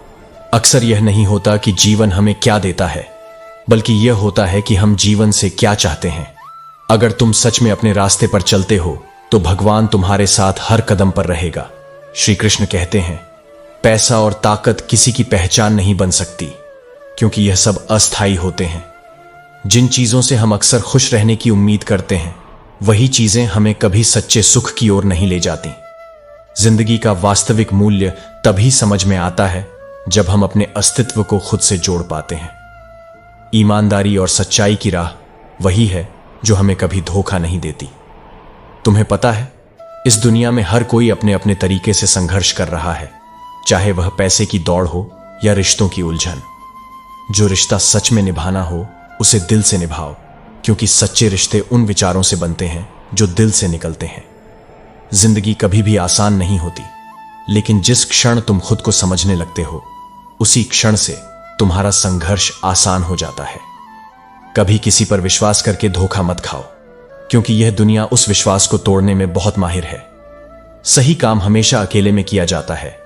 अक्सर यह नहीं होता कि जीवन हमें क्या देता है, बल्कि यह होता है कि हम जीवन से क्या चाहते हैं। अगर तुम सच में अपने रास्ते पर चलते हो तो भगवान तुम्हारे साथ हर कदम पर रहेगा। श्री कृष्ण कहते हैं, पैसा और ताकत किसी की पहचान नहीं बन सकती, क्योंकि यह सब अस्थायी होते हैं। जिन चीजों से हम अक्सर खुश रहने की उम्मीद करते हैं, वही चीजें हमें कभी सच्चे सुख की ओर नहीं ले जाती। जिंदगी का वास्तविक मूल्य तभी समझ में आता है जब हम अपने अस्तित्व को खुद से जोड़ पाते हैं। ईमानदारी और सच्चाई की राह वही है जो हमें कभी धोखा नहीं देती। तुम्हें पता है, इस दुनिया में हर कोई अपने अपने तरीके से संघर्ष कर रहा है, चाहे वह पैसे की दौड़ हो या रिश्तों की उलझन। जो रिश्ता सच में निभाना हो उसे दिल से निभाओ, क्योंकि सच्चे रिश्ते उन विचारों से बनते हैं जो दिल से निकलते हैं। जिंदगी कभी भी आसान नहीं होती, लेकिन जिस क्षण तुम खुद को समझने लगते हो, उसी क्षण से तुम्हारा संघर्ष आसान हो जाता है। कभी किसी पर विश्वास करके धोखा मत खाओ, क्योंकि यह दुनिया उस विश्वास को तोड़ने में बहुत माहिर है। सही काम हमेशा अकेले में किया जाता है,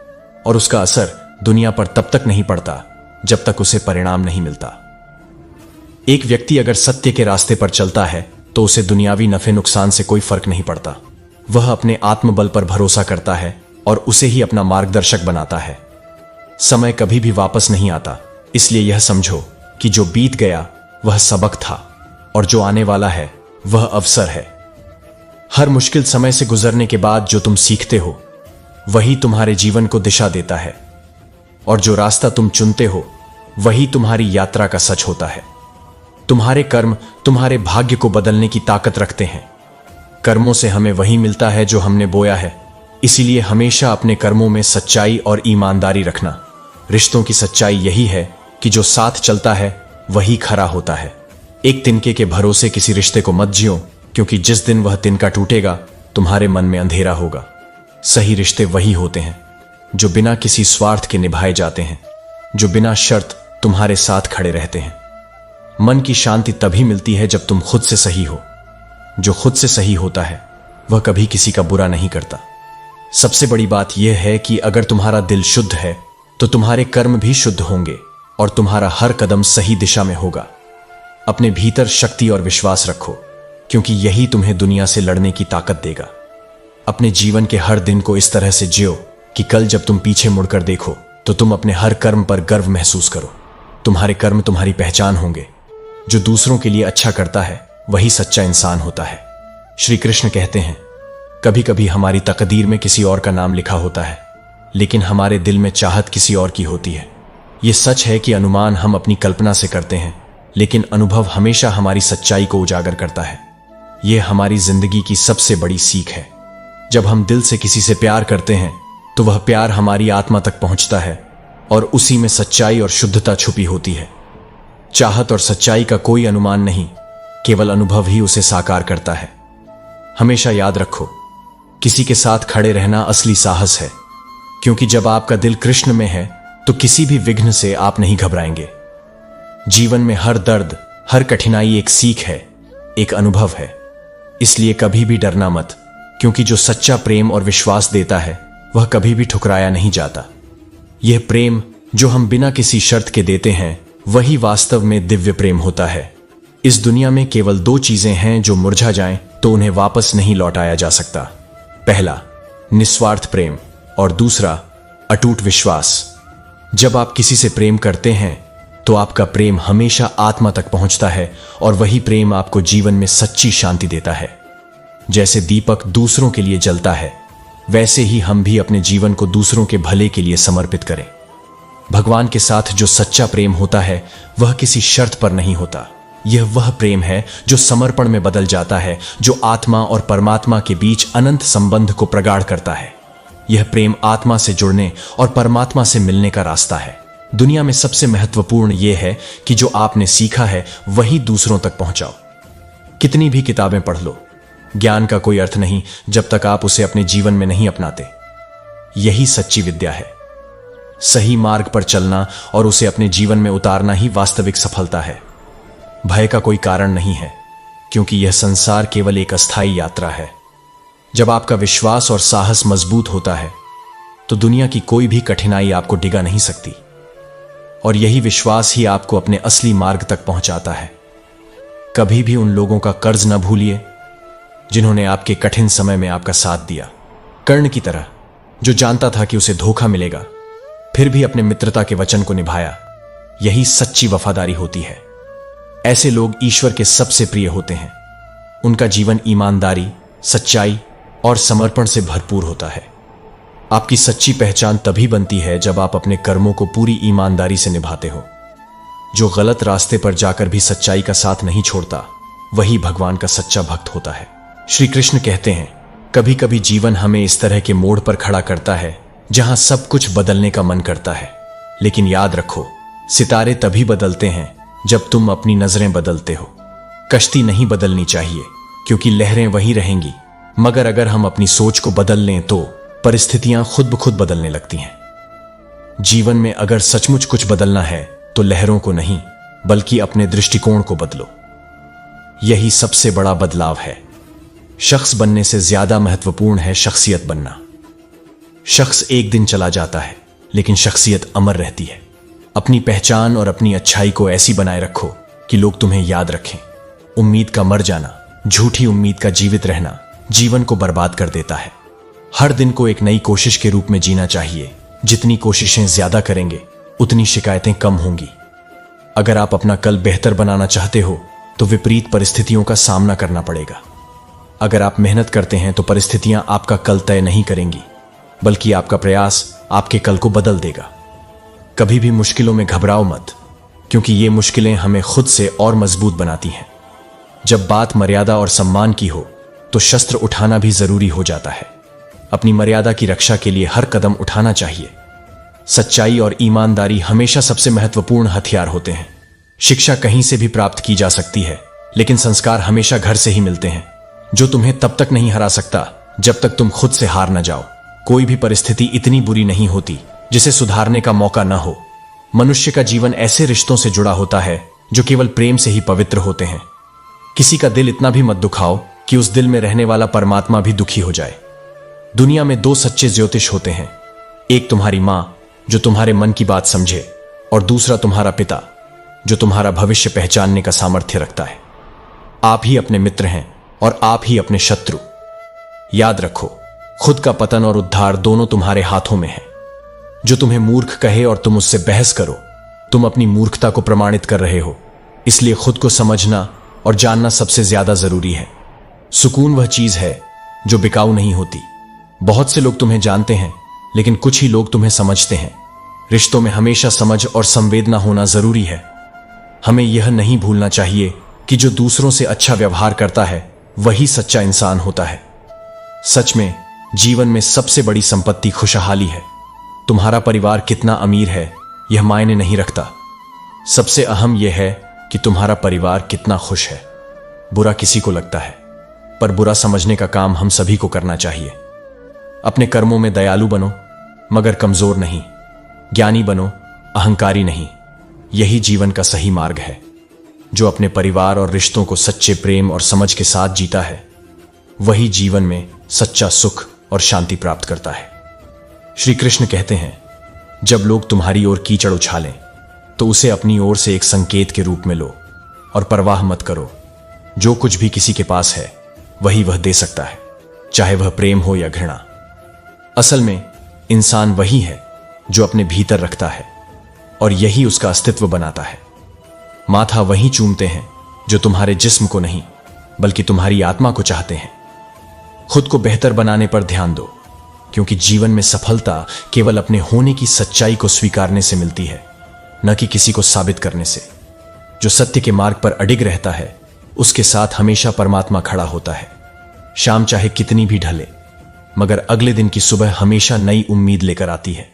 और उसका असर दुनिया पर तब तक नहीं पड़ता जब तक उसे परिणाम नहीं मिलता। एक व्यक्ति अगर सत्य के रास्ते पर चलता है तो उसे दुनियावी नफे नुकसान से कोई फर्क नहीं पड़ता। वह अपने आत्मबल पर भरोसा करता है और उसे ही अपना मार्गदर्शक बनाता है। समय कभी भी वापस नहीं आता, इसलिए यह समझो कि जो बीत गया वह सबक था, और जो आने वाला है वह अवसर है। हर मुश्किल समय से गुजरने के बाद जो तुम सीखते हो, वही तुम्हारे जीवन को दिशा देता है, और जो रास्ता तुम चुनते हो वही तुम्हारी यात्रा का सच होता है। तुम्हारे कर्म तुम्हारे भाग्य को बदलने की ताकत रखते हैं। कर्मों से हमें वही मिलता है जो हमने बोया है, इसीलिए हमेशा अपने कर्मों में सच्चाई और ईमानदारी रखना। रिश्तों की सच्चाई यही है कि जो साथ चलता है वही खरा होता है। एक तिनके के भरोसे किसी रिश्ते को मत जियो, क्योंकि जिस दिन वह तिनका टूटेगा तुम्हारे मन में अंधेरा होगा। सही रिश्ते वही होते हैं जो बिना किसी स्वार्थ के निभाए जाते हैं, जो बिना शर्त तुम्हारे साथ खड़े रहते हैं। मन की शांति तभी मिलती है जब तुम खुद से सही हो। जो खुद से सही होता है वह कभी किसी का बुरा नहीं करता। सबसे बड़ी बात यह है कि अगर तुम्हारा दिल शुद्ध है तो तुम्हारे कर्म भी शुद्ध होंगे और तुम्हारा हर कदम सही दिशा में होगा। अपने भीतर शक्ति और विश्वास रखो, क्योंकि यही तुम्हें दुनिया से लड़ने की ताकत देगा। अपने जीवन के हर दिन को इस तरह से जियो कि कल जब तुम पीछे मुड़कर देखो तो तुम अपने हर कर्म पर गर्व महसूस करो। तुम्हारे कर्म तुम्हारी पहचान होंगे। जो दूसरों के लिए अच्छा करता है वही सच्चा इंसान होता है। श्री कृष्ण कहते हैं, कभी कभी हमारी तकदीर में किसी और का नाम लिखा होता है, लेकिन हमारे दिल में चाहत किसी और की होती है। यह सच है कि अनुमान हम अपनी कल्पना से करते हैं, लेकिन अनुभव हमेशा हमारी सच्चाई को उजागर करता है। यह हमारी जिंदगी की सबसे बड़ी सीख है। जब हम दिल से किसी से प्यार करते हैं तो वह प्यार हमारी आत्मा तक पहुंचता है, और उसी में सच्चाई और शुद्धता छुपी होती है। चाहत और सच्चाई का कोई अनुमान नहीं, केवल अनुभव ही उसे साकार करता है। हमेशा याद रखो, किसी के साथ खड़े रहना असली साहस है, क्योंकि जब आपका दिल कृष्ण में है तो किसी भी विघ्न से आप नहीं घबराएंगे। जीवन में हर दर्द, हर कठिनाई एक सीख है, एक अनुभव है। इसलिए कभी भी डरना मत, क्योंकि जो सच्चा प्रेम और विश्वास देता है वह कभी भी ठुकराया नहीं जाता। यह प्रेम जो हम बिना किसी शर्त के देते हैं वही वास्तव में दिव्य प्रेम होता है। इस दुनिया में केवल दो चीजें हैं जो मुरझा जाएं तो उन्हें वापस नहीं लौटाया जा सकता। पहला, निस्वार्थ प्रेम, और दूसरा, अटूट विश्वास। जब आप किसी से प्रेम करते हैं तो आपका प्रेम हमेशा आत्मा तक पहुंचता है, और वही प्रेम आपको जीवन में सच्ची शांति देता है। जैसे दीपक दूसरों के लिए जलता है, वैसे ही हम भी अपने जीवन को दूसरों के भले के लिए समर्पित करें। भगवान के साथ जो सच्चा प्रेम होता है वह किसी शर्त पर नहीं होता। यह वह प्रेम है जो समर्पण में बदल जाता है, जो आत्मा और परमात्मा के बीच अनंत संबंध को प्रगाढ़ करता है। यह प्रेम आत्मा से जुड़ने और परमात्मा से मिलने का रास्ता है। दुनिया में सबसे महत्वपूर्ण यह है कि जो आपने सीखा है वही दूसरों तक पहुंचाओ। कितनी भी किताबें पढ़ लो, ज्ञान का कोई अर्थ नहीं जब तक आप उसे अपने जीवन में नहीं अपनाते। यही सच्ची विद्या है। सही मार्ग पर चलना और उसे अपने जीवन में उतारना ही वास्तविक सफलता है। भय का कोई कारण नहीं है, क्योंकि यह संसार केवल एक अस्थायी यात्रा है। जब आपका विश्वास और साहस मजबूत होता है तो दुनिया की कोई भी कठिनाई आपको डिगा नहीं सकती, और यही विश्वास ही आपको अपने असली मार्ग तक पहुंचाता है। कभी भी उन लोगों का कर्ज न भूलिए जिन्होंने आपके कठिन समय में आपका साथ दिया। कर्ण की तरह, जो जानता था कि उसे धोखा मिलेगा, फिर भी अपने मित्रता के वचन को निभाया। यही सच्ची वफादारी होती है। ऐसे लोग ईश्वर के सबसे प्रिय होते हैं। उनका जीवन ईमानदारी, सच्चाई और समर्पण से भरपूर होता है। आपकी सच्ची पहचान तभी बनती है जब आप अपने कर्मों को पूरी ईमानदारी से निभाते हो। जो गलत रास्ते पर जाकर भी सच्चाई का साथ नहीं छोड़ता, वही भगवान का सच्चा भक्त होता है। श्री कृष्ण कहते हैं, कभी कभी जीवन हमें इस तरह के मोड़ पर खड़ा करता है जहां सब कुछ बदलने का मन करता है, लेकिन याद रखो, सितारे तभी बदलते हैं जब तुम अपनी नजरें बदलते हो। कश्ती नहीं बदलनी चाहिए क्योंकि लहरें वहीं रहेंगी, मगर अगर हम अपनी सोच को बदल लें तो परिस्थितियां खुद ब खुद बदलने लगती हैं। जीवन में अगर सचमुच कुछ बदलना है तो लहरों को नहीं, बल्कि अपने दृष्टिकोण को बदलो। यही सबसे बड़ा बदलाव है। शख्स बनने से ज्यादा महत्वपूर्ण है शख्सियत बनना। शख्स एक दिन चला जाता है, लेकिन शख्सियत अमर रहती है। अपनी पहचान और अपनी अच्छाई को ऐसी बनाए रखो कि लोग तुम्हें याद रखें। उम्मीद का मर जाना, झूठी उम्मीद का जीवित रहना जीवन को बर्बाद कर देता है। हर दिन को एक नई कोशिश के रूप में जीना चाहिए। जितनी कोशिशें ज्यादा करेंगे, उतनी शिकायतें कम होंगी। अगर आप अपना कल बेहतर बनाना चाहते हो तो विपरीत परिस्थितियों का सामना करना पड़ेगा। अगर आप मेहनत करते हैं तो परिस्थितियां आपका कल तय नहीं करेंगी, बल्कि आपका प्रयास आपके कल को बदल देगा। कभी भी मुश्किलों में घबराओ मत, क्योंकि ये मुश्किलें हमें खुद से और मजबूत बनाती हैं। जब बात मर्यादा और सम्मान की हो तो शस्त्र उठाना भी जरूरी हो जाता है। अपनी मर्यादा की रक्षा के लिए हर कदम उठाना चाहिए। सच्चाई और ईमानदारी हमेशा सबसे महत्वपूर्ण हथियार होते हैं। शिक्षा कहीं से भी प्राप्त की जा सकती है, लेकिन संस्कार हमेशा घर से ही मिलते हैं, जो तुम्हें तब तक नहीं हरा सकता जब तक तुम खुद से हार न जाओ। कोई भी परिस्थिति इतनी बुरी नहीं होती जिसे सुधारने का मौका न हो। मनुष्य का जीवन ऐसे रिश्तों से जुड़ा होता है जो केवल प्रेम से ही पवित्र होते हैं। किसी का दिल इतना भी मत दुखाओ कि उस दिल में रहने वाला परमात्मा भी दुखी हो जाए। दुनिया में दो सच्चे ज्योतिष होते हैं, एक तुम्हारी मां जो तुम्हारे मन की बात समझे, और दूसरा तुम्हारा पिता जो तुम्हारा भविष्य पहचानने का सामर्थ्य रखता है। आप ही अपने मित्र हैं और आप ही अपने शत्रु। याद रखो, खुद का पतन और उद्धार दोनों तुम्हारे हाथों में है। जो तुम्हें मूर्ख कहे और तुम उससे बहस करो, तुम अपनी मूर्खता को प्रमाणित कर रहे हो। इसलिए खुद को समझना और जानना सबसे ज्यादा जरूरी है। सुकून वह चीज है जो बिकाऊ नहीं होती। बहुत से लोग तुम्हें जानते हैं, लेकिन कुछ ही लोग तुम्हें समझते हैं। रिश्तों में हमेशा समझ और संवेदना होना जरूरी है। हमें यह नहीं भूलना चाहिए कि जो दूसरों से अच्छा व्यवहार करता है वही सच्चा इंसान होता है। सच में जीवन में सबसे बड़ी संपत्ति खुशहाली है। तुम्हारा परिवार कितना अमीर है यह मायने नहीं रखता। सबसे अहम यह है कि तुम्हारा परिवार कितना खुश है। बुरा किसी को लगता है, पर बुरा समझने का काम हम सभी को करना चाहिए। अपने कर्मों में दयालु बनो, मगर कमजोर नहीं। ज्ञानी बनो, अहंकारी नहीं। यही जीवन का सही मार्ग है। जो अपने परिवार और रिश्तों को सच्चे प्रेम और समझ के साथ जीता है, वही जीवन में सच्चा सुख और शांति प्राप्त करता है। श्री कृष्ण कहते हैं, जब लोग तुम्हारी ओर कीचड़ उछालें तो उसे अपनी ओर से एक संकेत के रूप में लो और परवाह मत करो। जो कुछ भी किसी के पास है वही वह दे सकता है, चाहे वह प्रेम हो या घृणा। असल में इंसान वही है जो अपने भीतर रखता है, और यही उसका अस्तित्व बनाता है। माथा वही चूमते हैं जो तुम्हारे जिस्म को नहीं, बल्कि तुम्हारी आत्मा को चाहते हैं। खुद को बेहतर बनाने पर ध्यान दो, क्योंकि जीवन में सफलता केवल अपने होने की सच्चाई को स्वीकारने से मिलती है, न कि किसी को साबित करने से। जो सत्य के मार्ग पर अडिग रहता है, उसके साथ हमेशा परमात्मा खड़ा होता है। शाम चाहे कितनी भी ढले, मगर अगले दिन की सुबह हमेशा नई उम्मीद लेकर आती है।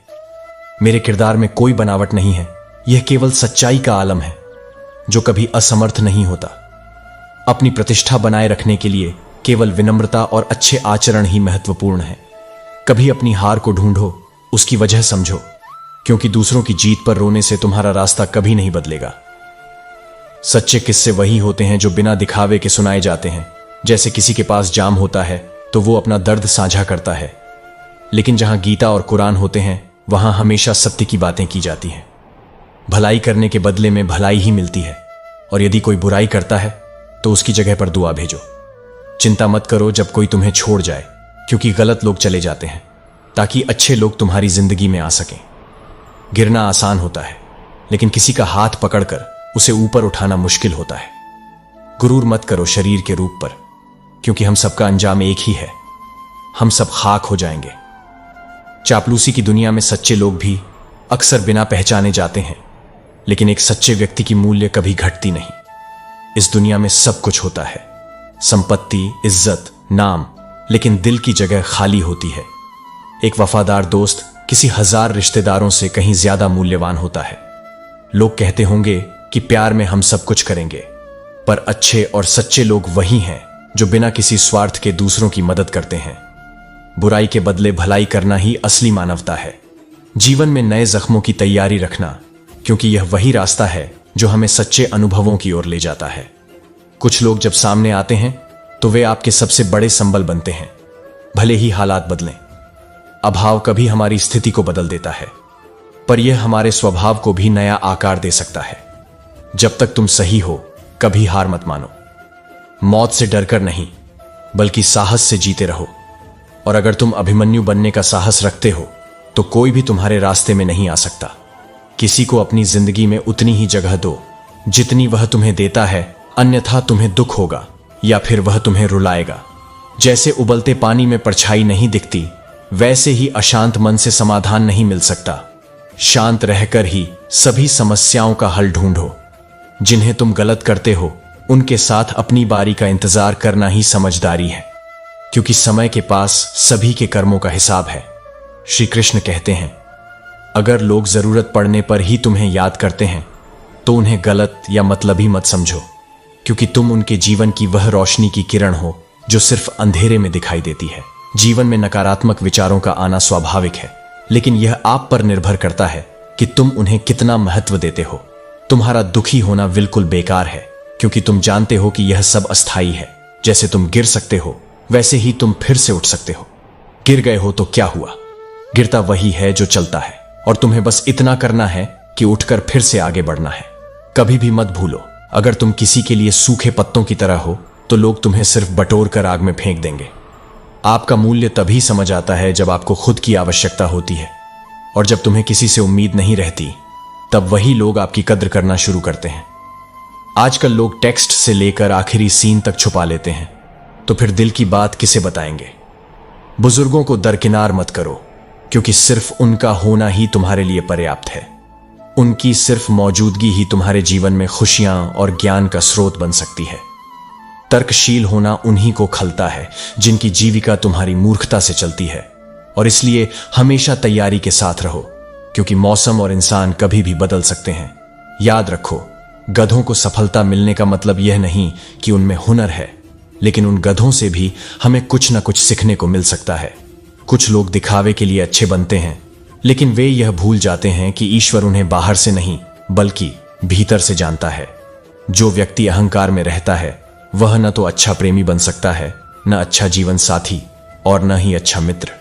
मेरे किरदार में कोई बनावट नहीं है, यह केवल सच्चाई का आलम है जो कभी असमर्थ नहीं होता। अपनी प्रतिष्ठा बनाए रखने के लिए केवल विनम्रता और अच्छे आचरण ही महत्वपूर्ण है। कभी अपनी हार को ढूंढो, उसकी वजह समझो, क्योंकि दूसरों की जीत पर रोने से तुम्हारा रास्ता कभी नहीं बदलेगा। सच्चे किस्से वही होते हैं जो बिना दिखावे के सुनाए जाते हैं। जैसे किसी के पास जाम होता है तो वो अपना दर्द साझा करता है, लेकिन जहां गीता और कुरान होते हैं वहां हमेशा सत्य की बातें की जाती हैं। भलाई करने के बदले में भलाई ही मिलती है, और यदि कोई बुराई करता है तो उसकी जगह पर दुआ भेजो। चिंता मत करो जब कोई तुम्हें छोड़ जाए, क्योंकि गलत लोग चले जाते हैं ताकि अच्छे लोग तुम्हारी जिंदगी में आ सकें। गिरना आसान होता है, लेकिन किसी का हाथ पकड़कर उसे ऊपर उठाना मुश्किल होता है। गुरूर मत करो शरीर के रूप पर, क्योंकि हम सबका अंजाम एक ही है, हम सब खाक हो जाएंगे। चापलूसी की दुनिया में सच्चे लोग भी अक्सर बिना पहचाने जाते हैं, लेकिन एक सच्चे व्यक्ति की मूल्य कभी घटती नहीं। इस दुनिया में सब कुछ होता है, संपत्ति, इज्जत, नाम, लेकिन दिल की जगह खाली होती है। एक वफादार दोस्त किसी 1000 रिश्तेदारों से कहीं ज्यादा मूल्यवान होता है। लोग कहते होंगे कि प्यार में हम सब कुछ करेंगे, पर अच्छे और सच्चे लोग वही हैं जो बिना किसी स्वार्थ के दूसरों की मदद करते हैं। बुराई के बदले भलाई करना ही असली मानवता है। जीवन में नए जख्मों की तैयारी रखना, क्योंकि यह वही रास्ता है जो हमें सच्चे अनुभवों की ओर ले जाता है। कुछ लोग जब सामने आते हैं तो वे आपके सबसे बड़े संबल बनते हैं, भले ही हालात बदलें। अभाव कभी हमारी स्थिति को बदल देता है, पर यह हमारे स्वभाव को भी नया आकार दे सकता है। जब तक तुम सही हो, कभी हार मत मानो। मौत से डरकर नहीं, बल्कि साहस से जीते रहो। और अगर तुम अभिमन्यु बनने का साहस रखते हो, तो कोई भी तुम्हारे रास्ते में नहीं आ सकता। किसी को अपनी जिंदगी में उतनी ही जगह दो जितनी वह तुम्हें देता है, अन्यथा तुम्हें दुख होगा या फिर वह तुम्हें रुलाएगा। जैसे उबलते पानी में परछाई नहीं दिखती, वैसे ही अशांत मन से समाधान नहीं मिल सकता। शांत रहकर ही सभी समस्याओं का हल ढूंढो। जिन्हें तुम गलत करते हो, उनके साथ अपनी बारी का इंतजार करना ही समझदारी है, क्योंकि समय के पास सभी के कर्मों का हिसाब है। श्री कृष्ण कहते हैं, अगर लोग जरूरत पड़ने पर ही तुम्हें याद करते हैं, तो उन्हें गलत या मतलबी मत समझो, क्योंकि तुम उनके जीवन की वह रोशनी की किरण हो जो सिर्फ अंधेरे में दिखाई देती है। जीवन में नकारात्मक विचारों का आना स्वाभाविक है, लेकिन यह आप पर निर्भर करता है कि तुम उन्हें कितना महत्व देते हो। तुम्हारा दुखी होना बिल्कुल बेकार है, क्योंकि तुम जानते हो कि यह सब अस्थायी है। जैसे तुम गिर सकते हो, वैसे ही तुम फिर से उठ सकते हो। गिर गए हो तो क्या हुआ, गिरता वही है जो चलता है, और तुम्हें बस इतना करना है कि उठकर फिर से आगे बढ़ना है। कभी भी मत भूलो, अगर तुम किसी के लिए सूखे पत्तों की तरह हो, तो लोग तुम्हें सिर्फ बटोर कर आग में फेंक देंगे। आपका मूल्य तभी समझ आता है जब आपको खुद की आवश्यकता होती है, और जब तुम्हें किसी से उम्मीद नहीं रहती, तब वही लोग आपकी कद्र करना शुरू करते हैं। आजकल लोग टेक्स्ट से लेकर आखिरी सीन तक छुपा लेते हैं, तो फिर दिल की बात किसे बताएंगे। बुजुर्गों को दरकिनार मत करो, क्योंकि सिर्फ उनका होना ही तुम्हारे लिए पर्याप्त है। उनकी सिर्फ मौजूदगी ही तुम्हारे जीवन में खुशियां और ज्ञान का स्रोत बन सकती है। तर्कशील होना उन्हीं को खलता है जिनकी जीविका तुम्हारी मूर्खता से चलती है, और इसलिए हमेशा तैयारी के साथ रहो, क्योंकि मौसम और इंसान कभी भी बदल सकते हैं। याद रखो, गधों को सफलता मिलने का मतलब यह नहीं कि उनमें हुनर है, लेकिन उन गधों से भी हमें कुछ ना कुछ सीखने को मिल सकता है। कुछ लोग दिखावे के लिए अच्छे बनते हैं, लेकिन वे यह भूल जाते हैं कि ईश्वर उन्हें बाहर से नहीं बल्कि भीतर से जानता है। जो व्यक्ति अहंकार में रहता है, वह न तो अच्छा प्रेमी बन सकता है, न अच्छा जीवन साथी, और न ही अच्छा मित्र।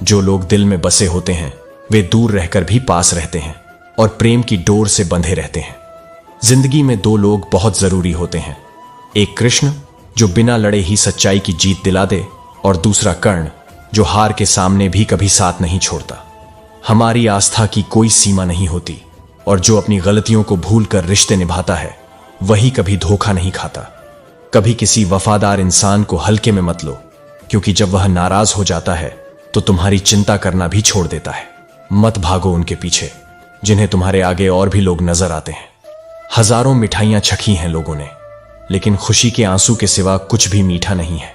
जो लोग दिल में बसे होते हैं, वे दूर रहकर भी पास रहते हैं और प्रेम की डोर से बंधे रहते हैं। जिंदगी में 2 लोग बहुत जरूरी होते हैं, एक कृष्ण जो बिना लड़े ही सच्चाई की जीत दिला दे, और दूसरा कर्ण जो हार के सामने भी कभी साथ नहीं छोड़ता। हमारी आस्था की कोई सीमा नहीं होती, और जो अपनी गलतियों को भूलकर रिश्ते निभाता है, वही कभी धोखा नहीं खाता। कभी किसी वफादार इंसान को हल्के में मत लो, क्योंकि जब वह नाराज हो जाता है तो तुम्हारी चिंता करना भी छोड़ देता है। मत भागो उनके पीछे जिन्हें तुम्हारे आगे और भी लोग नजर आते हैं। हजारों मिठाइयां चखी हैं लोगों ने, लेकिन खुशी के आंसू के सिवा कुछ भी मीठा नहीं है।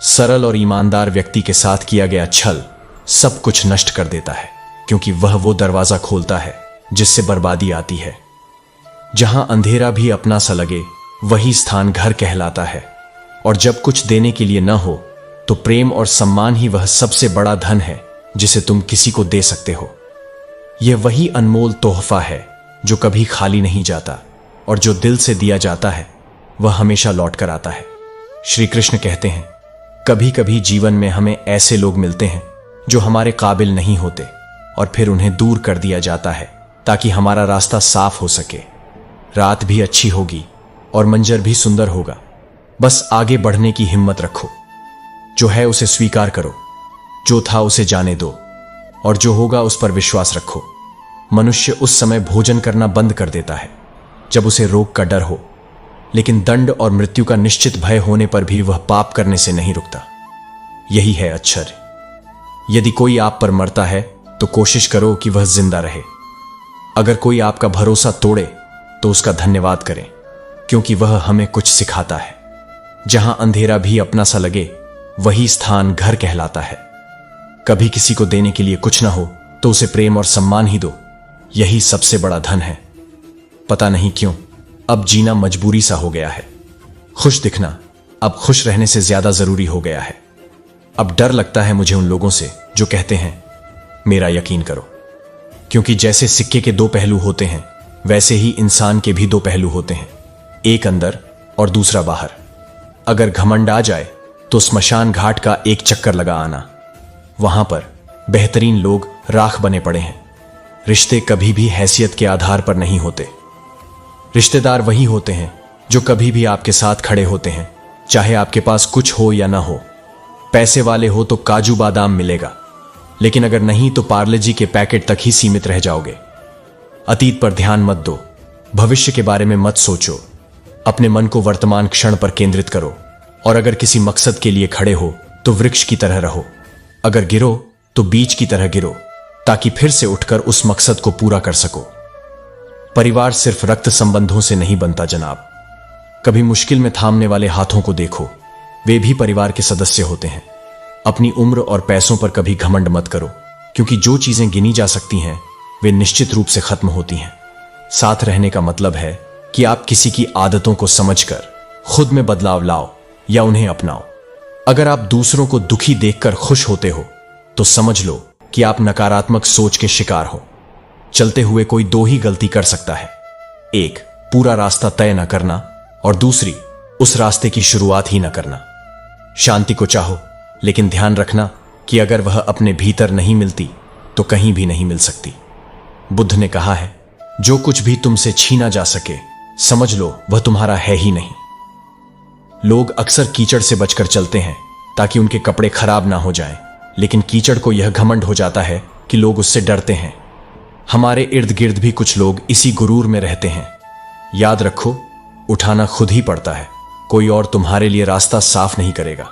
सरल और ईमानदार व्यक्ति के साथ किया गया छल सब कुछ नष्ट कर देता है, क्योंकि वह वो दरवाजा खोलता है जिससे बर्बादी आती है। जहां अंधेरा भी अपना सा लगे, वही स्थान घर कहलाता है। और जब कुछ देने के लिए न हो, तो प्रेम और सम्मान ही वह सबसे बड़ा धन है जिसे तुम किसी को दे सकते हो। यह वही अनमोल तोहफा है जो कभी खाली नहीं जाता, और जो दिल से दिया जाता है वह हमेशा लौट कर आता है। श्री कृष्ण कहते हैं, कभी कभी जीवन में हमें ऐसे लोग मिलते हैं जो हमारे काबिल नहीं होते, और फिर उन्हें दूर कर दिया जाता है ताकि हमारा रास्ता साफ हो सके। रात भी अच्छी होगी और मंजर भी सुंदर होगा, बस आगे बढ़ने की हिम्मत रखो। जो है उसे स्वीकार करो, जो था उसे जाने दो, और जो होगा उस पर विश्वास रखो। मनुष्य उस समय भोजन करना बंद कर देता है जब उसे रोग का डर हो, लेकिन दंड और मृत्यु का निश्चित भय होने पर भी वह पाप करने से नहीं रुकता। यही है आश्चर्य। यदि कोई आप पर मरता है तो कोशिश करो कि वह जिंदा रहे। अगर कोई आपका भरोसा तोड़े तो उसका धन्यवाद करें, क्योंकि वह हमें कुछ सिखाता है। जहां अंधेरा भी अपना सा लगे, वही स्थान घर कहलाता है। कभी किसी को देने के लिए कुछ ना हो तो उसे प्रेम और सम्मान ही दो, यही सबसे बड़ा धन है। पता नहीं क्यों अब जीना मजबूरी सा हो गया है। खुश दिखना अब खुश रहने से ज्यादा जरूरी हो गया है। अब डर लगता है मुझे उन लोगों से जो कहते हैं मेरा यकीन करो, क्योंकि जैसे सिक्के के दो पहलू होते हैं वैसे ही इंसान के भी दो पहलू होते हैं, एक अंदर और दूसरा बाहर। अगर घमंड आ जाए तो स्मशान घाट का एक चक्कर लगा आना। वहां पर बेहतरीन लोग राख बने पड़े हैं। रिश्ते कभी भी हैसियत के आधार पर नहीं होते। रिश्तेदार वही होते हैं जो कभी भी आपके साथ खड़े होते हैं, चाहे आपके पास कुछ हो या ना हो। पैसे वाले हो तो काजू बादाम मिलेगा, लेकिन अगर नहीं तो पार्ले जी के पैकेट तक ही सीमित रह जाओगे। अतीत पर ध्यान मत दो, भविष्य के बारे में मत सोचो। अपने मन को वर्तमान क्षण पर केंद्रित करो, और अगर किसी मकसद के लिए खड़े हो तो वृक्ष की तरह रहो। अगर गिरो तो बीज की तरह गिरो, ताकि फिर से उठकर उस मकसद को पूरा कर सको। परिवार सिर्फ रक्त संबंधों से नहीं बनता जनाब। कभी मुश्किल में थामने वाले हाथों को देखो, वे भी परिवार के सदस्य होते हैं। अपनी उम्र और पैसों पर कभी घमंड मत करो, क्योंकि जो चीजें गिनी जा सकती हैं वे निश्चित रूप से खत्म होती हैं। साथ रहने का मतलब है कि आप किसी की आदतों को समझकर खुद में बदलाव लाओ या उन्हें अपनाओ। अगर आप दूसरों को दुखी देखकर खुश होते हो तो समझ लो कि आप नकारात्मक सोच के शिकार हो। चलते हुए कोई दो ही गलती कर सकता है, एक पूरा रास्ता तय न करना और दूसरी उस रास्ते की शुरुआत ही न करना। शांति को चाहो, लेकिन ध्यान रखना कि अगर वह अपने भीतर नहीं मिलती तो कहीं भी नहीं मिल सकती। बुद्ध ने कहा है, जो कुछ भी तुमसे छीना जा सके समझ लो वह तुम्हारा है ही नहीं। लोग अक्सर कीचड़ से बचकर चलते हैं ताकि उनके कपड़े खराब ना हो जाएं, लेकिन कीचड़ को यह घमंड हो जाता है कि लोग उससे डरते हैं। हमारे इर्द गिर्द भी कुछ लोग इसी गुरूर में रहते हैं। याद रखो, उठाना खुद ही पड़ता है, कोई और तुम्हारे लिए रास्ता साफ नहीं करेगा।